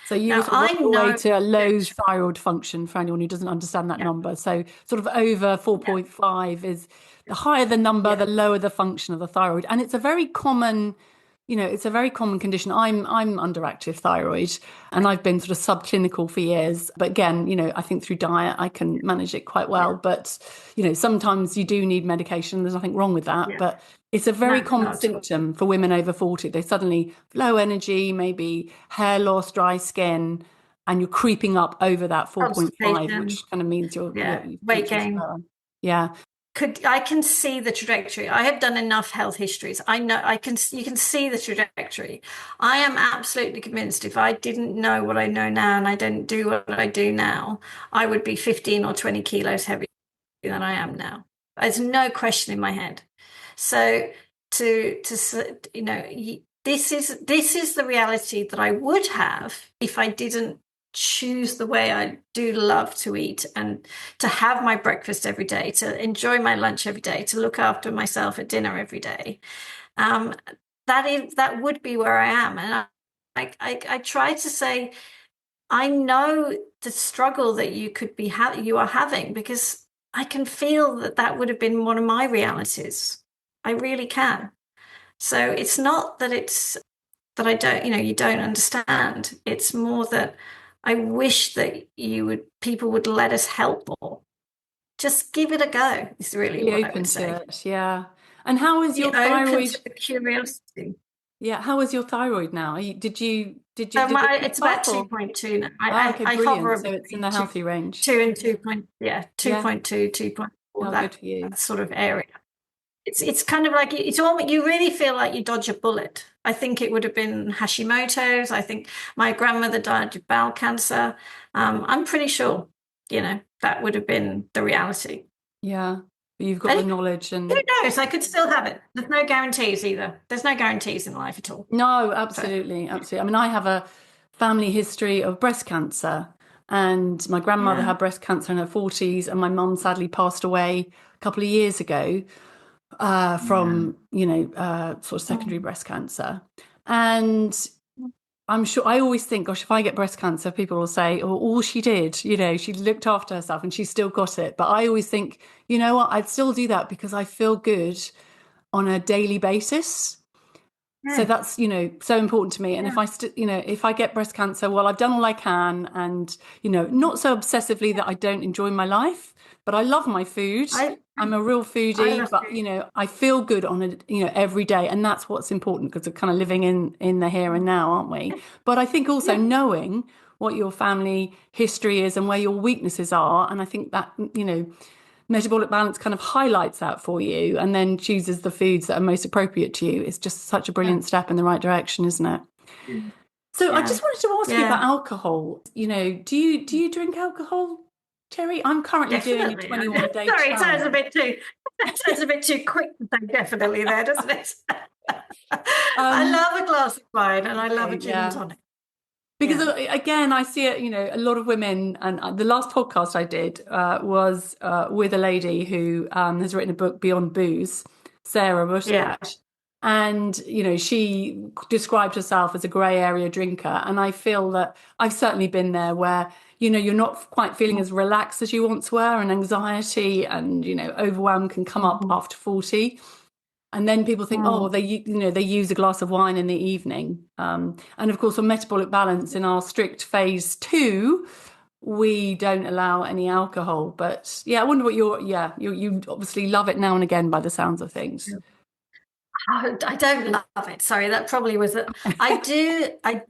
Speaker 1: So you were
Speaker 2: Now
Speaker 1: sort of
Speaker 2: I
Speaker 1: on the way
Speaker 2: know
Speaker 1: to a low
Speaker 2: that,
Speaker 1: thyroid function for anyone who doesn't understand that
Speaker 2: yeah,
Speaker 1: number. So sort of over
Speaker 2: yeah,
Speaker 1: 4.5 is the higher the number,
Speaker 2: yeah,
Speaker 1: the lower the function of the thyroid. And it's a very common, it's a very common condition. I'm underactive thyroid and I've been sort of subclinical for years. But again, I think through diet I can manage it quite
Speaker 2: yeah,
Speaker 1: well. But, sometimes you do need medication. There's nothing wrong with that.
Speaker 2: yeah.
Speaker 1: But it's a very
Speaker 2: No,
Speaker 1: common
Speaker 2: not at all.
Speaker 1: symptom for women over 40. They suddenly low energy, maybe hair loss, dry skin, and you're creeping up over that 4.5,
Speaker 2: Constipation,
Speaker 1: which kind of means
Speaker 2: yeah,
Speaker 1: your
Speaker 2: weight
Speaker 1: future's
Speaker 2: gain.
Speaker 1: lower. Yeah.
Speaker 2: I can see the trajectory. I have done enough health histories. I know you can see the trajectory. I am absolutely convinced if I didn't know what I know now and I didn't do what I do now, I would be 15 or 20 kilos heavier than I am now. There's no question in my head. So this is the reality that I would have if I didn't choose the way I do love to eat and to have my breakfast every day, to enjoy my lunch every day, to look after myself at dinner every day. Um, that would be where I am, and I try to say I know the struggle that you are having because I can feel that would have been one of my realities. I really can. So it's not that it's that I don't, you don't understand. It's more that I wish that people would let us help more. Just give it a go, is really
Speaker 1: Be
Speaker 2: what I
Speaker 1: open
Speaker 2: would
Speaker 1: to
Speaker 2: say.
Speaker 1: it. Yeah. And how is
Speaker 2: Be
Speaker 1: your
Speaker 2: open to
Speaker 1: thyroid?
Speaker 2: the curiosity.
Speaker 1: Yeah, how is your thyroid now? Did it creep
Speaker 2: It's about
Speaker 1: up or?
Speaker 2: 2.2 now.
Speaker 1: Oh, okay,
Speaker 2: I hover
Speaker 1: brilliant. So it's in
Speaker 2: between
Speaker 1: the
Speaker 2: two,
Speaker 1: healthy range.
Speaker 2: two and 2 point, yeah,
Speaker 1: Yeah.
Speaker 2: 2.2, 2.4,
Speaker 1: How good for you.
Speaker 2: that sort of area. It's kind of like it's almost you really feel like you dodge a bullet. I think it would have been Hashimoto's. I think my grandmother died of bowel cancer. I'm pretty sure, that would have been the reality.
Speaker 1: Yeah. But you've got the
Speaker 2: And
Speaker 1: knowledge
Speaker 2: who
Speaker 1: and
Speaker 2: knows? I could still have it. There's no guarantees either. There's no guarantees in life at all.
Speaker 1: no,
Speaker 2: So
Speaker 1: absolutely, absolutely. I mean, I have a family history of breast cancer. And my grandmother
Speaker 2: Yeah.
Speaker 1: had breast cancer in her 40s, and my mum sadly passed away a couple of years ago
Speaker 2: Yeah.
Speaker 1: from, sort of secondary
Speaker 2: Mm.
Speaker 1: breast cancer. And I'm sure I always think, gosh, if I get breast cancer, people will say, oh, all she did, she looked after herself and she still got it. But I always think, you know what, I'd still do that because I feel good on a daily basis. So
Speaker 2: Yeah.
Speaker 1: that's, so important to me. And if
Speaker 2: Yeah.
Speaker 1: if I get breast cancer, well, I've done all I can, and, not so obsessively that I don't enjoy my life, but I love my food.
Speaker 2: I
Speaker 1: I'm a real
Speaker 2: I
Speaker 1: foodie,
Speaker 2: love
Speaker 1: but,
Speaker 2: food.
Speaker 1: I feel good on a, every day. And that's what's important because we're kind of living in the here and now, aren't we? But I think also
Speaker 2: Yeah.
Speaker 1: knowing what your family history is and where your weaknesses are. And I think that, metabolic balance kind of highlights that for you and then chooses the foods that are most appropriate to you. It's just such a
Speaker 2: Yeah.
Speaker 1: brilliant step in the right direction, isn't it? So I
Speaker 2: Yeah.
Speaker 1: just wanted to ask you about
Speaker 2: Yeah.
Speaker 1: alcohol. Do you drink alcohol, Terry? I'm currently doing a
Speaker 2: Definitely.
Speaker 1: 21-day
Speaker 2: Sorry, it sounds a
Speaker 1: challenge.
Speaker 2: bit too it sounds a bit too quick to say definitely there, doesn't it? I
Speaker 1: Um,
Speaker 2: love a glass of wine and I love a
Speaker 1: okay,
Speaker 2: gin and
Speaker 1: yeah.
Speaker 2: tonic.
Speaker 1: Because
Speaker 2: Yeah.
Speaker 1: again, I see it, a lot of women, and the last podcast I did was with a lady who has written a book, Beyond Booze, Sarah
Speaker 2: Yeah.
Speaker 1: Bushkash. And, she described herself as a grey area drinker. And I feel that I've certainly been there where, you're not quite feeling as relaxed as you once were, and anxiety and, overwhelm can come up
Speaker 2: Mhm.
Speaker 1: after 40. And then people think, oh, well,
Speaker 2: Mm.
Speaker 1: they use a glass of wine in the evening. And of course, on metabolic balance in our strict phase 2, we don't allow any alcohol. But yeah, I wonder what you obviously love it now and again by the sounds of things.
Speaker 2: Oh, I don't love it. Sorry, that probably was it. I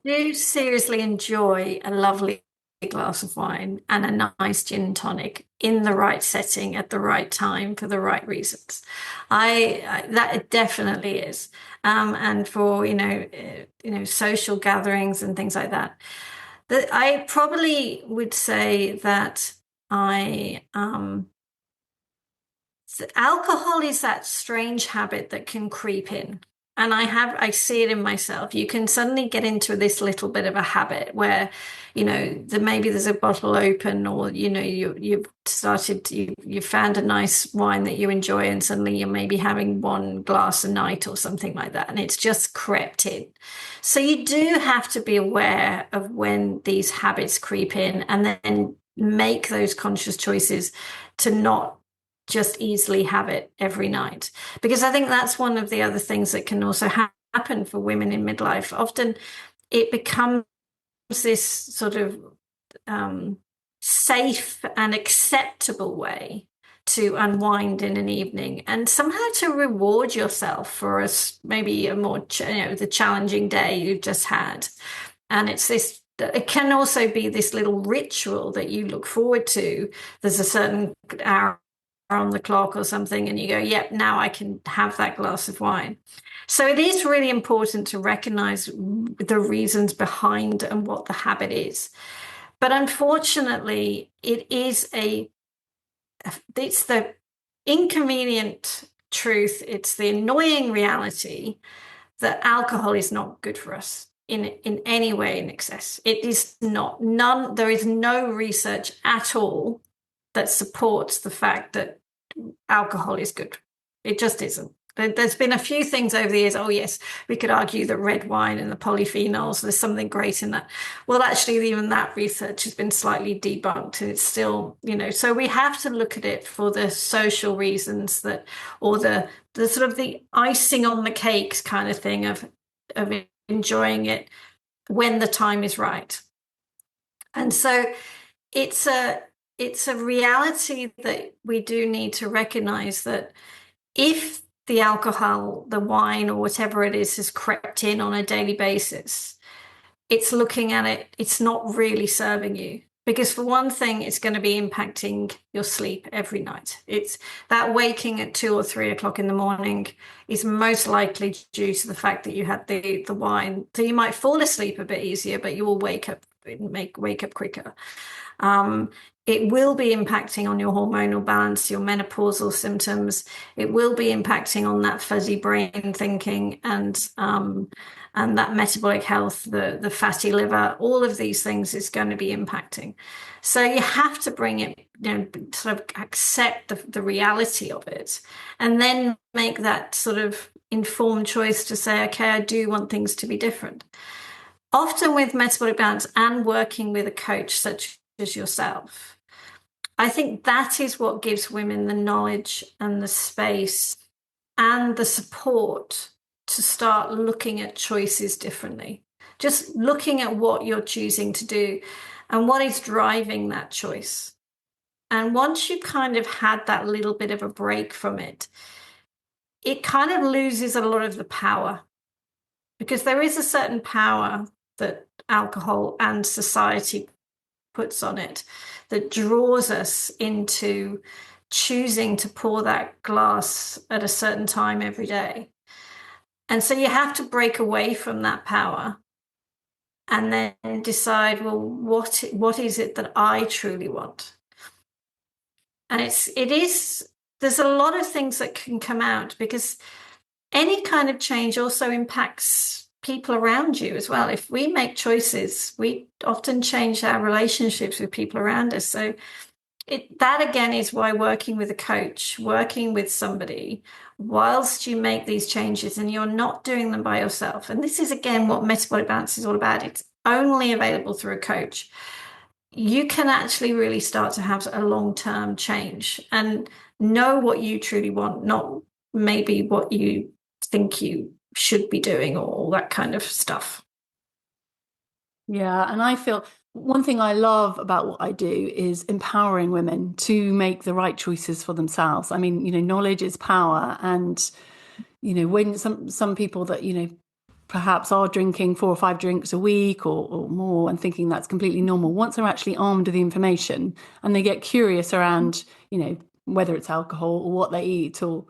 Speaker 2: do seriously enjoy a lovely glass of wine and a nice gin and tonic in the right setting at the right time for the right reasons. That it definitely is. And for, social gatherings and things like that. I probably would say that I alcohol is that strange habit that can creep in. And I see it in myself. You can suddenly get into this little bit of a habit where, maybe there's a bottle open, or, you found a nice wine that you enjoy, and suddenly you're maybe having one glass a night or something like that. And it's just crept in. So you do have to be aware of when these habits creep in and then make those conscious choices to not just easily have it every night. Because I think that's one of the other things that can also happen for women in midlife. Often it becomes this sort of um, safe and acceptable way to unwind in an evening and somehow to reward yourself for maybe a more, the challenging day you've just had. And it can also be this little ritual that you look forward to. There's a certain hour on the clock or something, and you go, yep, now I can have that glass of wine. So it is really important to recognize the reasons behind and what the habit is. But unfortunately, it's the inconvenient truth, it's the annoying reality that alcohol is not good for us in any way in excess. It is not. There is no research at all that supports the fact that alcohol is good. It just isn't. There's been a few things over the years. Oh, yes, we could argue that red wine and the polyphenols, there's something great in that. Well, actually, even that research has been slightly debunked, and it's still, so we have to look at it for the social reasons or the sort of the icing on the cakes kind of thing of enjoying it when the time is right. And so it's a it's a reality that we do need to recognize that if the alcohol, the wine, or whatever it is has crept in on a daily basis, it's looking at it, it's not really serving you. Because for one thing, it's going to be impacting your sleep every night. It's that waking at 2 or 3 o'clock in the morning is most likely due to the fact that you had the wine. So you might fall asleep a bit easier, but you will wake up wake up quicker. Um, it will be impacting on your hormonal balance, your menopausal symptoms. It will be impacting on that fuzzy brain thinking and that metabolic health, the fatty liver. All of these things is going to be impacting. So you have to bring it, sort of accept the reality of it, and then make that sort of informed choice to say, okay, I do want things to be different. Often with metabolic balance and working with a coach such as yourself, I think that is what gives women the knowledge and the space and the support to start looking at choices differently. Just looking at what you're choosing to do and what is driving that choice. And once you kind of had that little bit of a break from it, it kind of loses a lot of the power, because there is a certain power that alcohol and society puts on it that draws us into choosing to pour that glass at a certain time every day. And so you have to break away from that power and then decide, well, what is it that I truly want? And there's a lot of things that can come out, because any kind of change also impacts people around you as well. If we make choices, we often change our relationships with people around us. So that again is why working with a coach, working with somebody whilst you make these changes, and you're not doing them by yourself. And this is again what metabolic balance is all about. It's only available through a coach. You can actually really start to have a long-term change and know what you truly want, not maybe what you think you should be doing, or all that kind of stuff.
Speaker 1: Yeah, and I feel one thing I love about what I do is empowering women to make the right choices for themselves. I mean, knowledge is power, and when some people that perhaps are drinking 4 or 5 drinks a week or more and thinking that's completely normal, once they're actually armed with the information and they get curious around, whether it's alcohol or what they eat or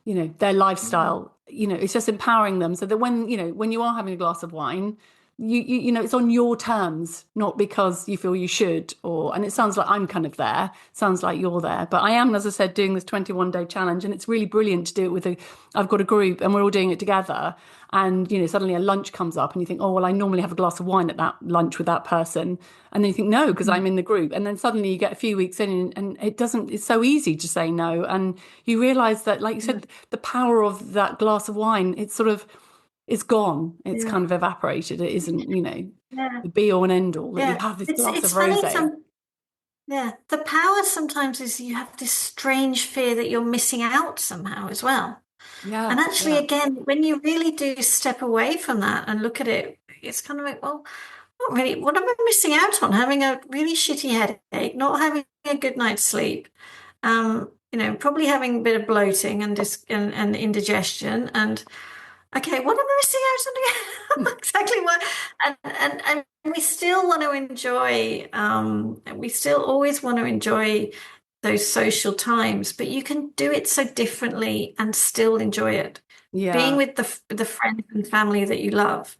Speaker 1: their lifestyle, it's just empowering them so that when you are having a glass of wine, it's on your terms, not because you feel you should. And it sounds like I'm kind of there, sounds like you're there, but I am, as I said, doing this 21-day challenge, and it's really brilliant to do it with I've got a group and we're all doing it together. And suddenly a lunch comes up and you think, oh well, I normally have a glass of wine at that lunch with that person, and then you think no, because I'm in the group. And then suddenly you get a few weeks in and it's so easy to say no, and you realize that, like you said, the power of that glass of wine, it's sort of, it's gone. It's
Speaker 2: Yeah.
Speaker 1: kind of evaporated. It isn't,
Speaker 2: Yeah.
Speaker 1: the be all and end all that you
Speaker 2: Yeah.
Speaker 1: have this
Speaker 2: It's
Speaker 1: glass of
Speaker 2: it's funny
Speaker 1: rosé.
Speaker 2: yeah. The power sometimes is you have this strange fear that you're missing out somehow as well. And
Speaker 1: Yeah,
Speaker 2: actually,
Speaker 1: yeah,
Speaker 2: again, when you really do step away from that and look at it, it's kind of like, well, not really. What am I missing out on? Having a really shitty headache, not having a good night's sleep, probably having a bit of bloating and and indigestion. And okay, what am I missing out on again? Exactly what. And we still want to enjoy. We still always want to enjoy those social times, but you can do it so differently and still enjoy it. Being
Speaker 1: yeah.
Speaker 2: with the friends and family that you love,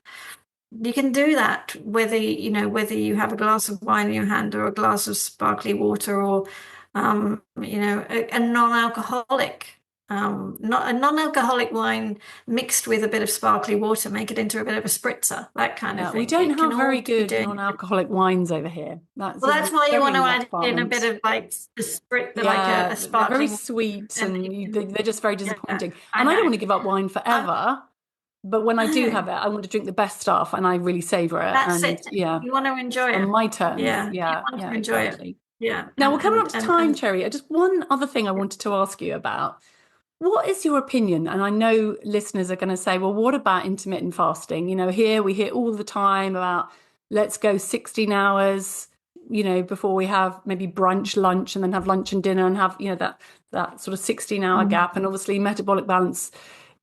Speaker 2: you can do that whether you have a glass of wine in your hand or a glass of sparkly water, or a non-alcoholic not a non-alcoholic wine mixed with a bit of sparkly water, make it into a bit of a spritzer, that kind of
Speaker 1: Yeah, we
Speaker 2: thing.
Speaker 1: don't
Speaker 2: It can
Speaker 1: have very
Speaker 2: all be
Speaker 1: good
Speaker 2: doing.
Speaker 1: non-alcoholic wines over here. That's
Speaker 2: Well,
Speaker 1: a
Speaker 2: that's why you want
Speaker 1: very
Speaker 2: to
Speaker 1: that
Speaker 2: add in a bit
Speaker 1: department.
Speaker 2: of like a sprit, like
Speaker 1: Yeah,
Speaker 2: a
Speaker 1: they're very
Speaker 2: sparkling,
Speaker 1: sweet,
Speaker 2: and
Speaker 1: and
Speaker 2: you can,
Speaker 1: they're just very
Speaker 2: yeah,
Speaker 1: disappointing.
Speaker 2: I
Speaker 1: And I don't
Speaker 2: know.
Speaker 1: want to give up wine
Speaker 2: Um,
Speaker 1: forever, but when I do
Speaker 2: no,
Speaker 1: have it, I want to drink the best stuff, and I really savor it.
Speaker 2: that's
Speaker 1: And
Speaker 2: it.
Speaker 1: yeah,
Speaker 2: You want to enjoy
Speaker 1: on
Speaker 2: it.
Speaker 1: my terms.
Speaker 2: Yeah, you
Speaker 1: Yeah,
Speaker 2: want
Speaker 1: yeah,
Speaker 2: to enjoy it.
Speaker 1: exactly.
Speaker 2: Yeah,
Speaker 1: Now we're coming up to time,
Speaker 2: and
Speaker 1: Cherry. Just one other thing I wanted to ask you about. What is your opinion? And I know listeners are going to say, well, what about intermittent fasting? Here we hear all the time about let's go 16 hours, before we have maybe brunch, lunch, and then have lunch and dinner and have, that sort of 16-hour gap. And obviously metabolic balance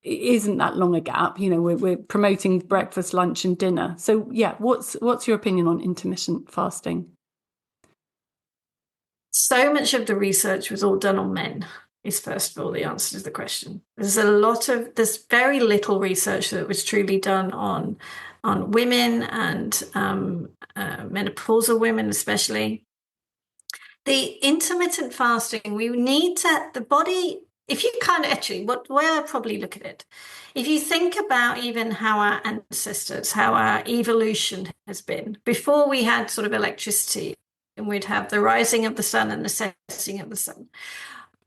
Speaker 1: isn't that long a gap. We're promoting breakfast, lunch, and dinner. So yeah, what's your opinion on intermittent fasting?
Speaker 2: so much of the research was all done on men. is first of all the answer to the question. There's very little research that was truly done on women and menopausal women especially. The intermittent fasting, we need to, the body, if you kind of actually, what way I probably look at it, if you think about even how our ancestors, how our evolution has been, before we had sort of electricity and we'd have the rising of the sun and the setting of the sun,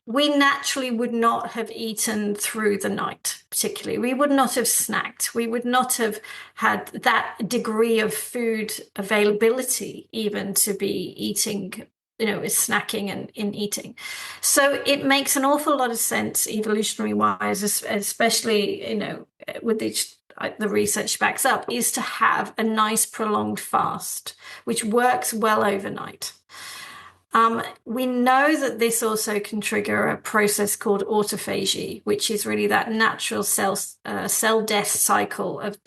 Speaker 2: we naturally would not have eaten through the night, particularly. We would not have snacked. We would not have had that degree of food availability even to be eating, is snacking and in eating. So it makes an awful lot of sense evolutionary wise, especially, with the research backs up, is to have a nice prolonged fast, which works well overnight. We know that this also can trigger a process called autophagy, which is really that natural cell death cycle of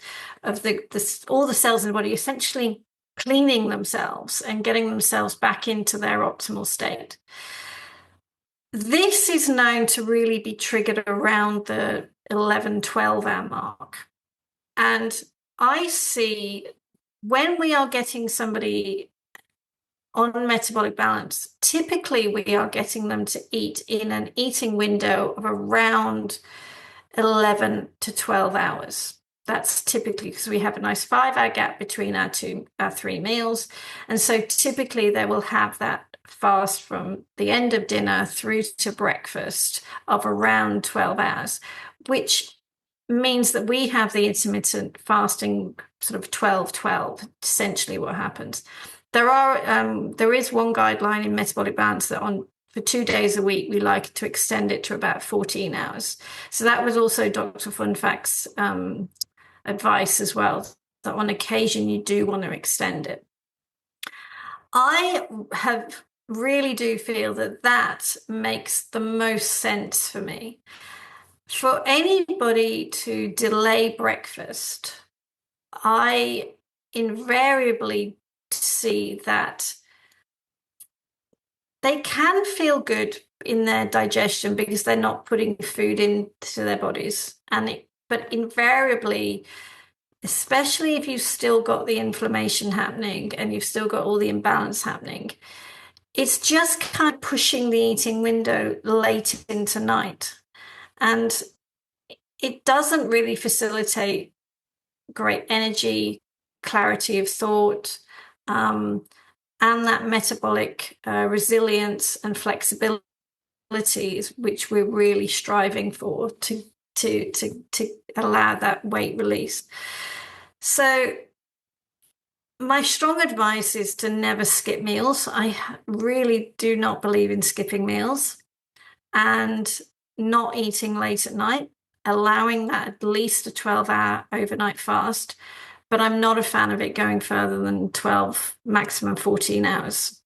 Speaker 2: all the cells in the body essentially cleaning themselves and getting themselves back into their optimal state. This is known to really be triggered around the 11, 12-hour mark. And I see when we are getting somebody on metabolic balance, typically we are getting them to eat in an eating window of around 11 to 12 hours. That's typically because we have a nice 5-hour gap between our 3 meals. And so typically they will have that fast from the end of dinner through to breakfast of around 12 hours, which means that we have the intermittent fasting sort of 12-12, essentially what happens. There is one guideline in Metabolic Balance that for 2 days a week, we like to extend it to about 14 hours. So that was also Dr. Funfak's advice as well, that on occasion you do want to extend it. I really do feel that makes the most sense for me. For anybody to delay breakfast, I invariably see that they can feel good in their digestion because they're not putting food into their bodies. But invariably, especially if you've still got the inflammation happening and you've still got all the imbalance happening, it's just kind of pushing the eating window late into night. And it doesn't really facilitate great energy, clarity of thought, and that metabolic resilience and flexibility, which we're really striving for to allow that weight release. So my strong advice is to never skip meals. I really do not believe in skipping meals, and not eating late at night, allowing that at least a 12-hour overnight fast. But I'm not a fan of it going further than 12, maximum 14 hours.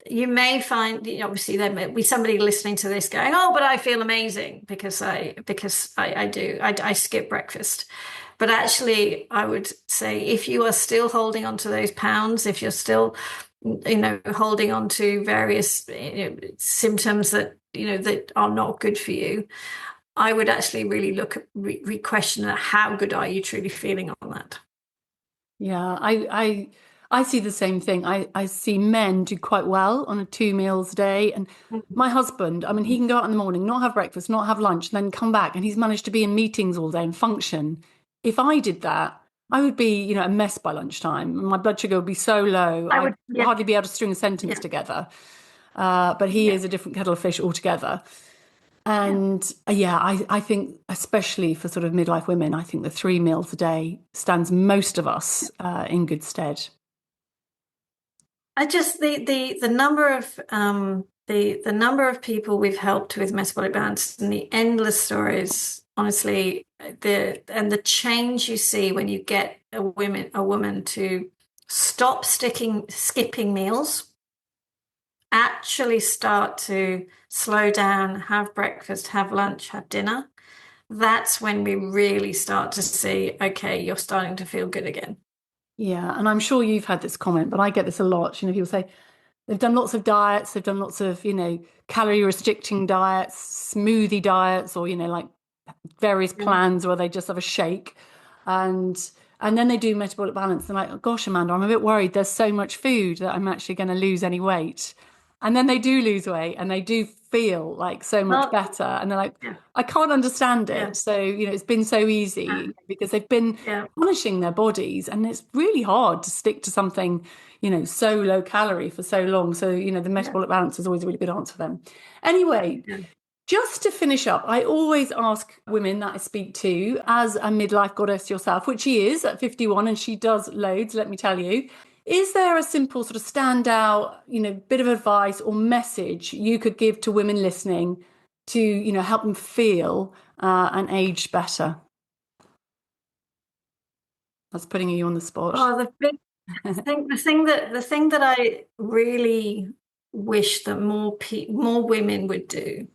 Speaker 2: You may find, obviously there may be somebody listening to this going, oh, but I feel amazing because I skip breakfast. But actually, I would say if you are still holding on to those pounds, if you're still, holding on to various symptoms that, that are not good for you, I would actually really look at question how good are you truly feeling on that.
Speaker 1: Yeah, I see the same thing. I see men do quite well on a 2 meals a day. And my husband, I mean, he can go out in the morning, not have breakfast, not have lunch, and then come back, and he's managed to be in meetings all day and function. If I did that, I would be, a mess by lunchtime. My blood sugar would be so low,
Speaker 2: I
Speaker 1: I'd
Speaker 2: would, yeah,
Speaker 1: hardly be able to string a sentence
Speaker 2: yeah,
Speaker 1: together. But he
Speaker 2: yeah,
Speaker 1: is a different kettle of fish altogether.
Speaker 2: yeah.
Speaker 1: And yeah, I think especially for sort of midlife women, I think the 3 meals a day stands most of us in good stead.
Speaker 2: I just the number of the number of people we've helped with metabolic balance and the endless stories, honestly, the change you see when you get a woman to stop skipping meals, actually start to slow down, have breakfast, have lunch, have dinner. That's when we really start to see, okay, you're starting to feel good again.
Speaker 1: Yeah, and I'm sure you've had this comment, but I get this a lot. People say, They've done lots of diets. They've done lots of, calorie restricting diets, smoothie diets, or, like various
Speaker 2: Yeah.
Speaker 1: plans where they just have a shake. And and then they do metabolic balance. They're like, oh, gosh, Amanda, I'm a bit worried. There's so much food that I'm actually going to lose any weight. And then they do lose weight and they do feel like so much
Speaker 2: Well,
Speaker 1: better. And they're like,
Speaker 2: yeah,
Speaker 1: I can't understand
Speaker 2: yeah,
Speaker 1: it. So, it's been so easy because they've been
Speaker 2: yeah,
Speaker 1: punishing their bodies. And it's really hard to stick to something, so low calorie for so long. So, the
Speaker 2: yeah,
Speaker 1: metabolic balance is always a really good answer for them. Anyway,
Speaker 2: yeah.
Speaker 1: just to finish up, I always ask women that I speak to, as a midlife goddess yourself, which she is at 51, and she does loads, let me tell you. Is there a simple sort of standout, bit of advice or message you could give to women listening to, help them feel and age better? That's putting you on the spot.
Speaker 2: Oh, the thing that I really wish that more women would do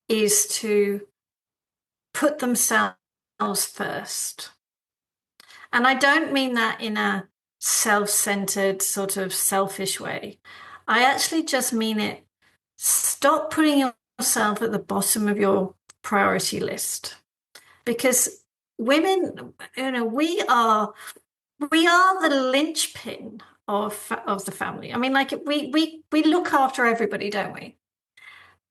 Speaker 2: is to put themselves first. And I don't mean that in a self-centered, sort of selfish way. I actually just mean it. Stop putting yourself at the bottom of your priority list because women, we are the linchpin of the family. I mean, like we look after everybody, don't we?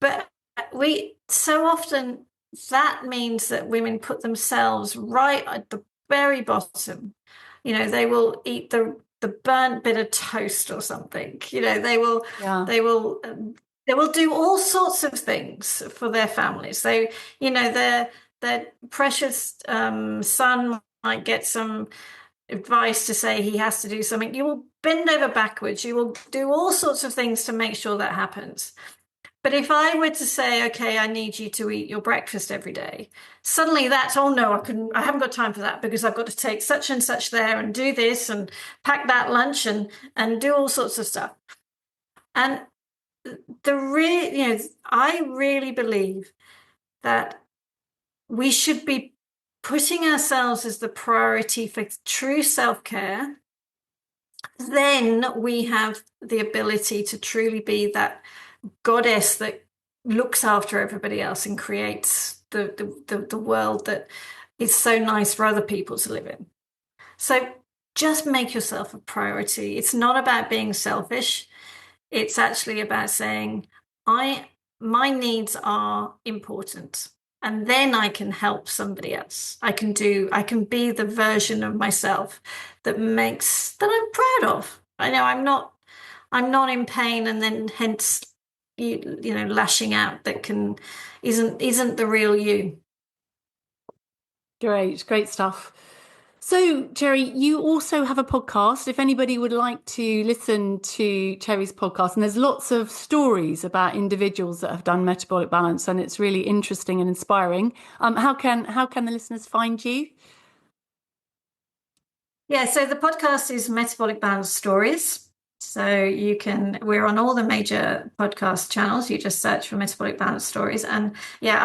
Speaker 2: But we so often that means that women put themselves right at the very bottom. They will eat the burnt bit of toast or something.
Speaker 1: Yeah.
Speaker 2: They will they will do all sorts of things for their families. Their precious son might get some advice to say he has to do something. You will bend over backwards. You will do all sorts of things to make sure that happens. But if I were to say, okay, I need you to eat your breakfast every day, suddenly that's, oh no, I haven't got time for that because I've got to take such and such there and do this and pack that lunch and do all sorts of stuff. And I really believe that we should be putting ourselves as the priority for true self-care. Then we have the ability to truly be that goddess that looks after everybody else and creates the world that is so nice for other people to live in. So just make yourself a priority. It's not about being selfish. It's actually about saying, my needs are important. And then I can help somebody else. I can be the version of myself that I'm proud of. I know I'm not in pain and then hence lashing out that can isn't the real you.
Speaker 1: Great stuff. So, Cherry, you also have a podcast. If anybody would like to listen to Cherry's podcast, and there's lots of stories about individuals that have done metabolic balance, and it's really interesting and inspiring. How can the listeners find you?
Speaker 2: Yeah, so the podcast is Metabolic Balance Stories. So we're on all the major podcast channels. You just search for Metabolic Balance Stories. And yeah,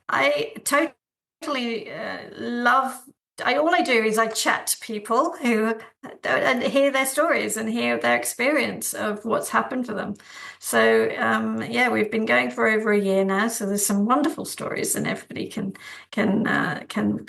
Speaker 2: I totally love, all I do is I chat to people who and hear their stories and hear their experience of what's happened for them. So yeah, we've been going for over a year now. So there's some wonderful stories and everybody can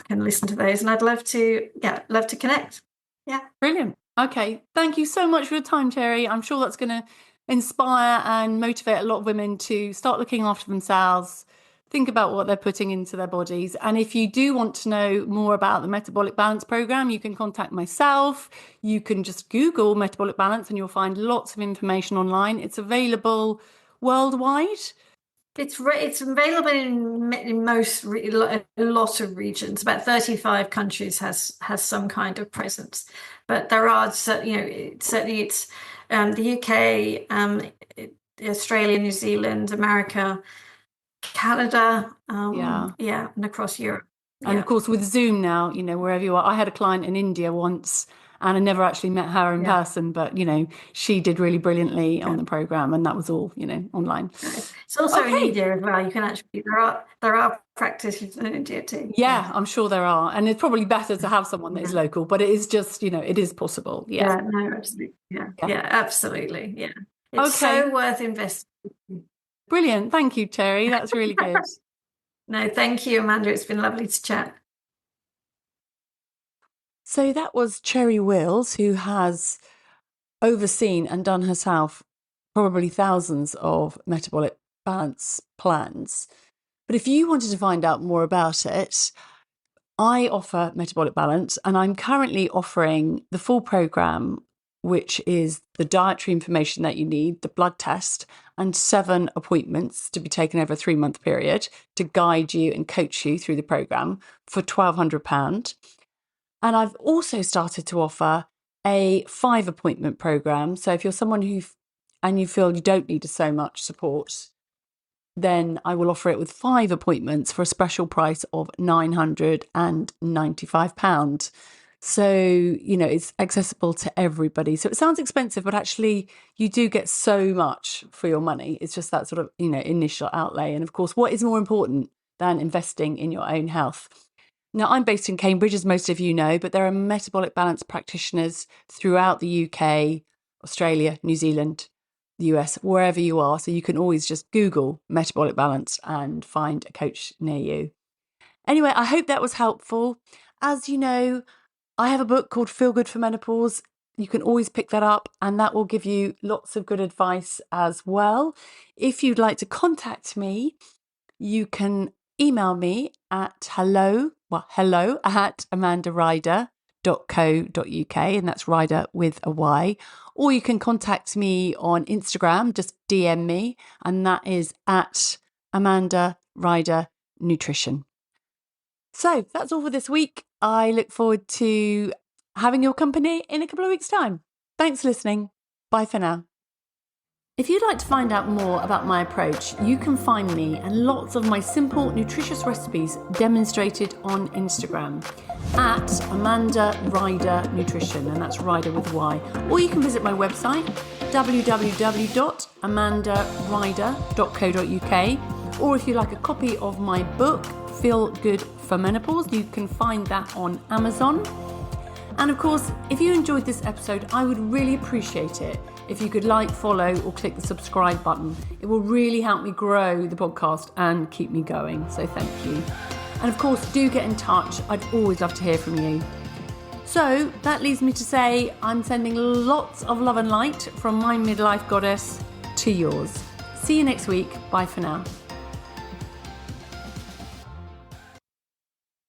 Speaker 2: listen to those. And I'd love to connect. Yeah.
Speaker 1: Brilliant. Okay. Thank you so much for your time, Cherry. I'm sure that's going to inspire and motivate a lot of women to start looking after themselves, think about what they're putting into their bodies. And if you do want to know more about the Metabolic Balance program, you can contact myself. You can just Google Metabolic Balance and you'll find lots of information online. It's available worldwide.
Speaker 2: It's available in a lot of regions. About 35 countries has some kind of presence, but there are certainly it's the UK, Australia, New Zealand, America, Canada,
Speaker 1: Yeah.
Speaker 2: yeah, and across Europe.
Speaker 1: And of
Speaker 2: Yeah,
Speaker 1: course, with Zoom now, wherever you are, I had a client in India once and I never actually met her in
Speaker 2: yeah,
Speaker 1: person, but, she did really brilliantly on
Speaker 2: yeah.
Speaker 1: the program and that was all, online.
Speaker 2: It's also in
Speaker 1: Okay.
Speaker 2: India as well. You can actually there are practitioners in India too. Yeah,
Speaker 1: Yeah, I'm sure there are. And it's probably better to have someone that is
Speaker 2: yeah.
Speaker 1: local, but it is just, it is possible. Yeah.
Speaker 2: Yeah, no, absolutely. Yeah,
Speaker 1: Yeah.
Speaker 2: yeah, absolutely. Yeah. It's
Speaker 1: Okay.
Speaker 2: so worth investing.
Speaker 1: Brilliant. Thank you, Cherry. That's really good.
Speaker 2: No, thank you, Amanda. It's been lovely to chat.
Speaker 1: So that was Cherry Wills, who has overseen and done herself probably thousands of metabolic balance plans. But if you wanted to find out more about it, I offer Metabolic Balance, and I'm currently offering the full program, which is the dietary information that you need, the blood test, and 7 appointments to be taken over a 3-month period to guide you and coach you through the program for £1,200. And I've also started to offer a 5-appointment program. So if you're someone and you feel you don't need so much support, then I will offer it with 5 appointments for a special price of £995. So, it's accessible to everybody. So it sounds expensive, but actually you do get so much for your money. It's just that sort of, initial outlay. And of course, what is more important than investing in your own health? Now, I'm based in Cambridge, as most of you know, but there are metabolic balance practitioners throughout the UK, Australia, New Zealand, the US, wherever you are. So you can always just Google metabolic balance and find a coach near you. Anyway, I hope that was helpful. As you know, I have a book called Feel Good for Menopause. You can always pick that up, and that will give you lots of good advice as well. If you'd like to contact me, you can email me at hello at amandarider.co.uk, and that's Rider with a Y. Or you can contact me on Instagram, just DM me, and that is at Amanda Rider Nutrition. So that's all for this week. I look forward to having your company in a couple of weeks' time. Thanks for listening. Bye for now. If you'd like to find out more about my approach, you can find me and lots of my simple, nutritious recipes demonstrated on Instagram at Amanda Rider Nutrition, and that's Rider with Y. Or you can visit my website, www.amandarider.co.uk. Or if you like a copy of my book, Feel Good for Menopause, you can find that on Amazon. And of course, if you enjoyed this episode, I would really appreciate it if you could like, follow, or click the subscribe button. It will really help me grow the podcast and keep me going. So thank you. And of course, do get in touch. I'd always love to hear from you. So that leaves me to say I'm sending lots of love and light from my midlife goddess to yours. See you next week. Bye for now.